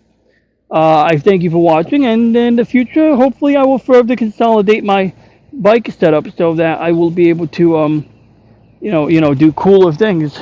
I thank you for watching, and in the future, hopefully, I will further consolidate my bike setup so that I will be able to, do cooler things.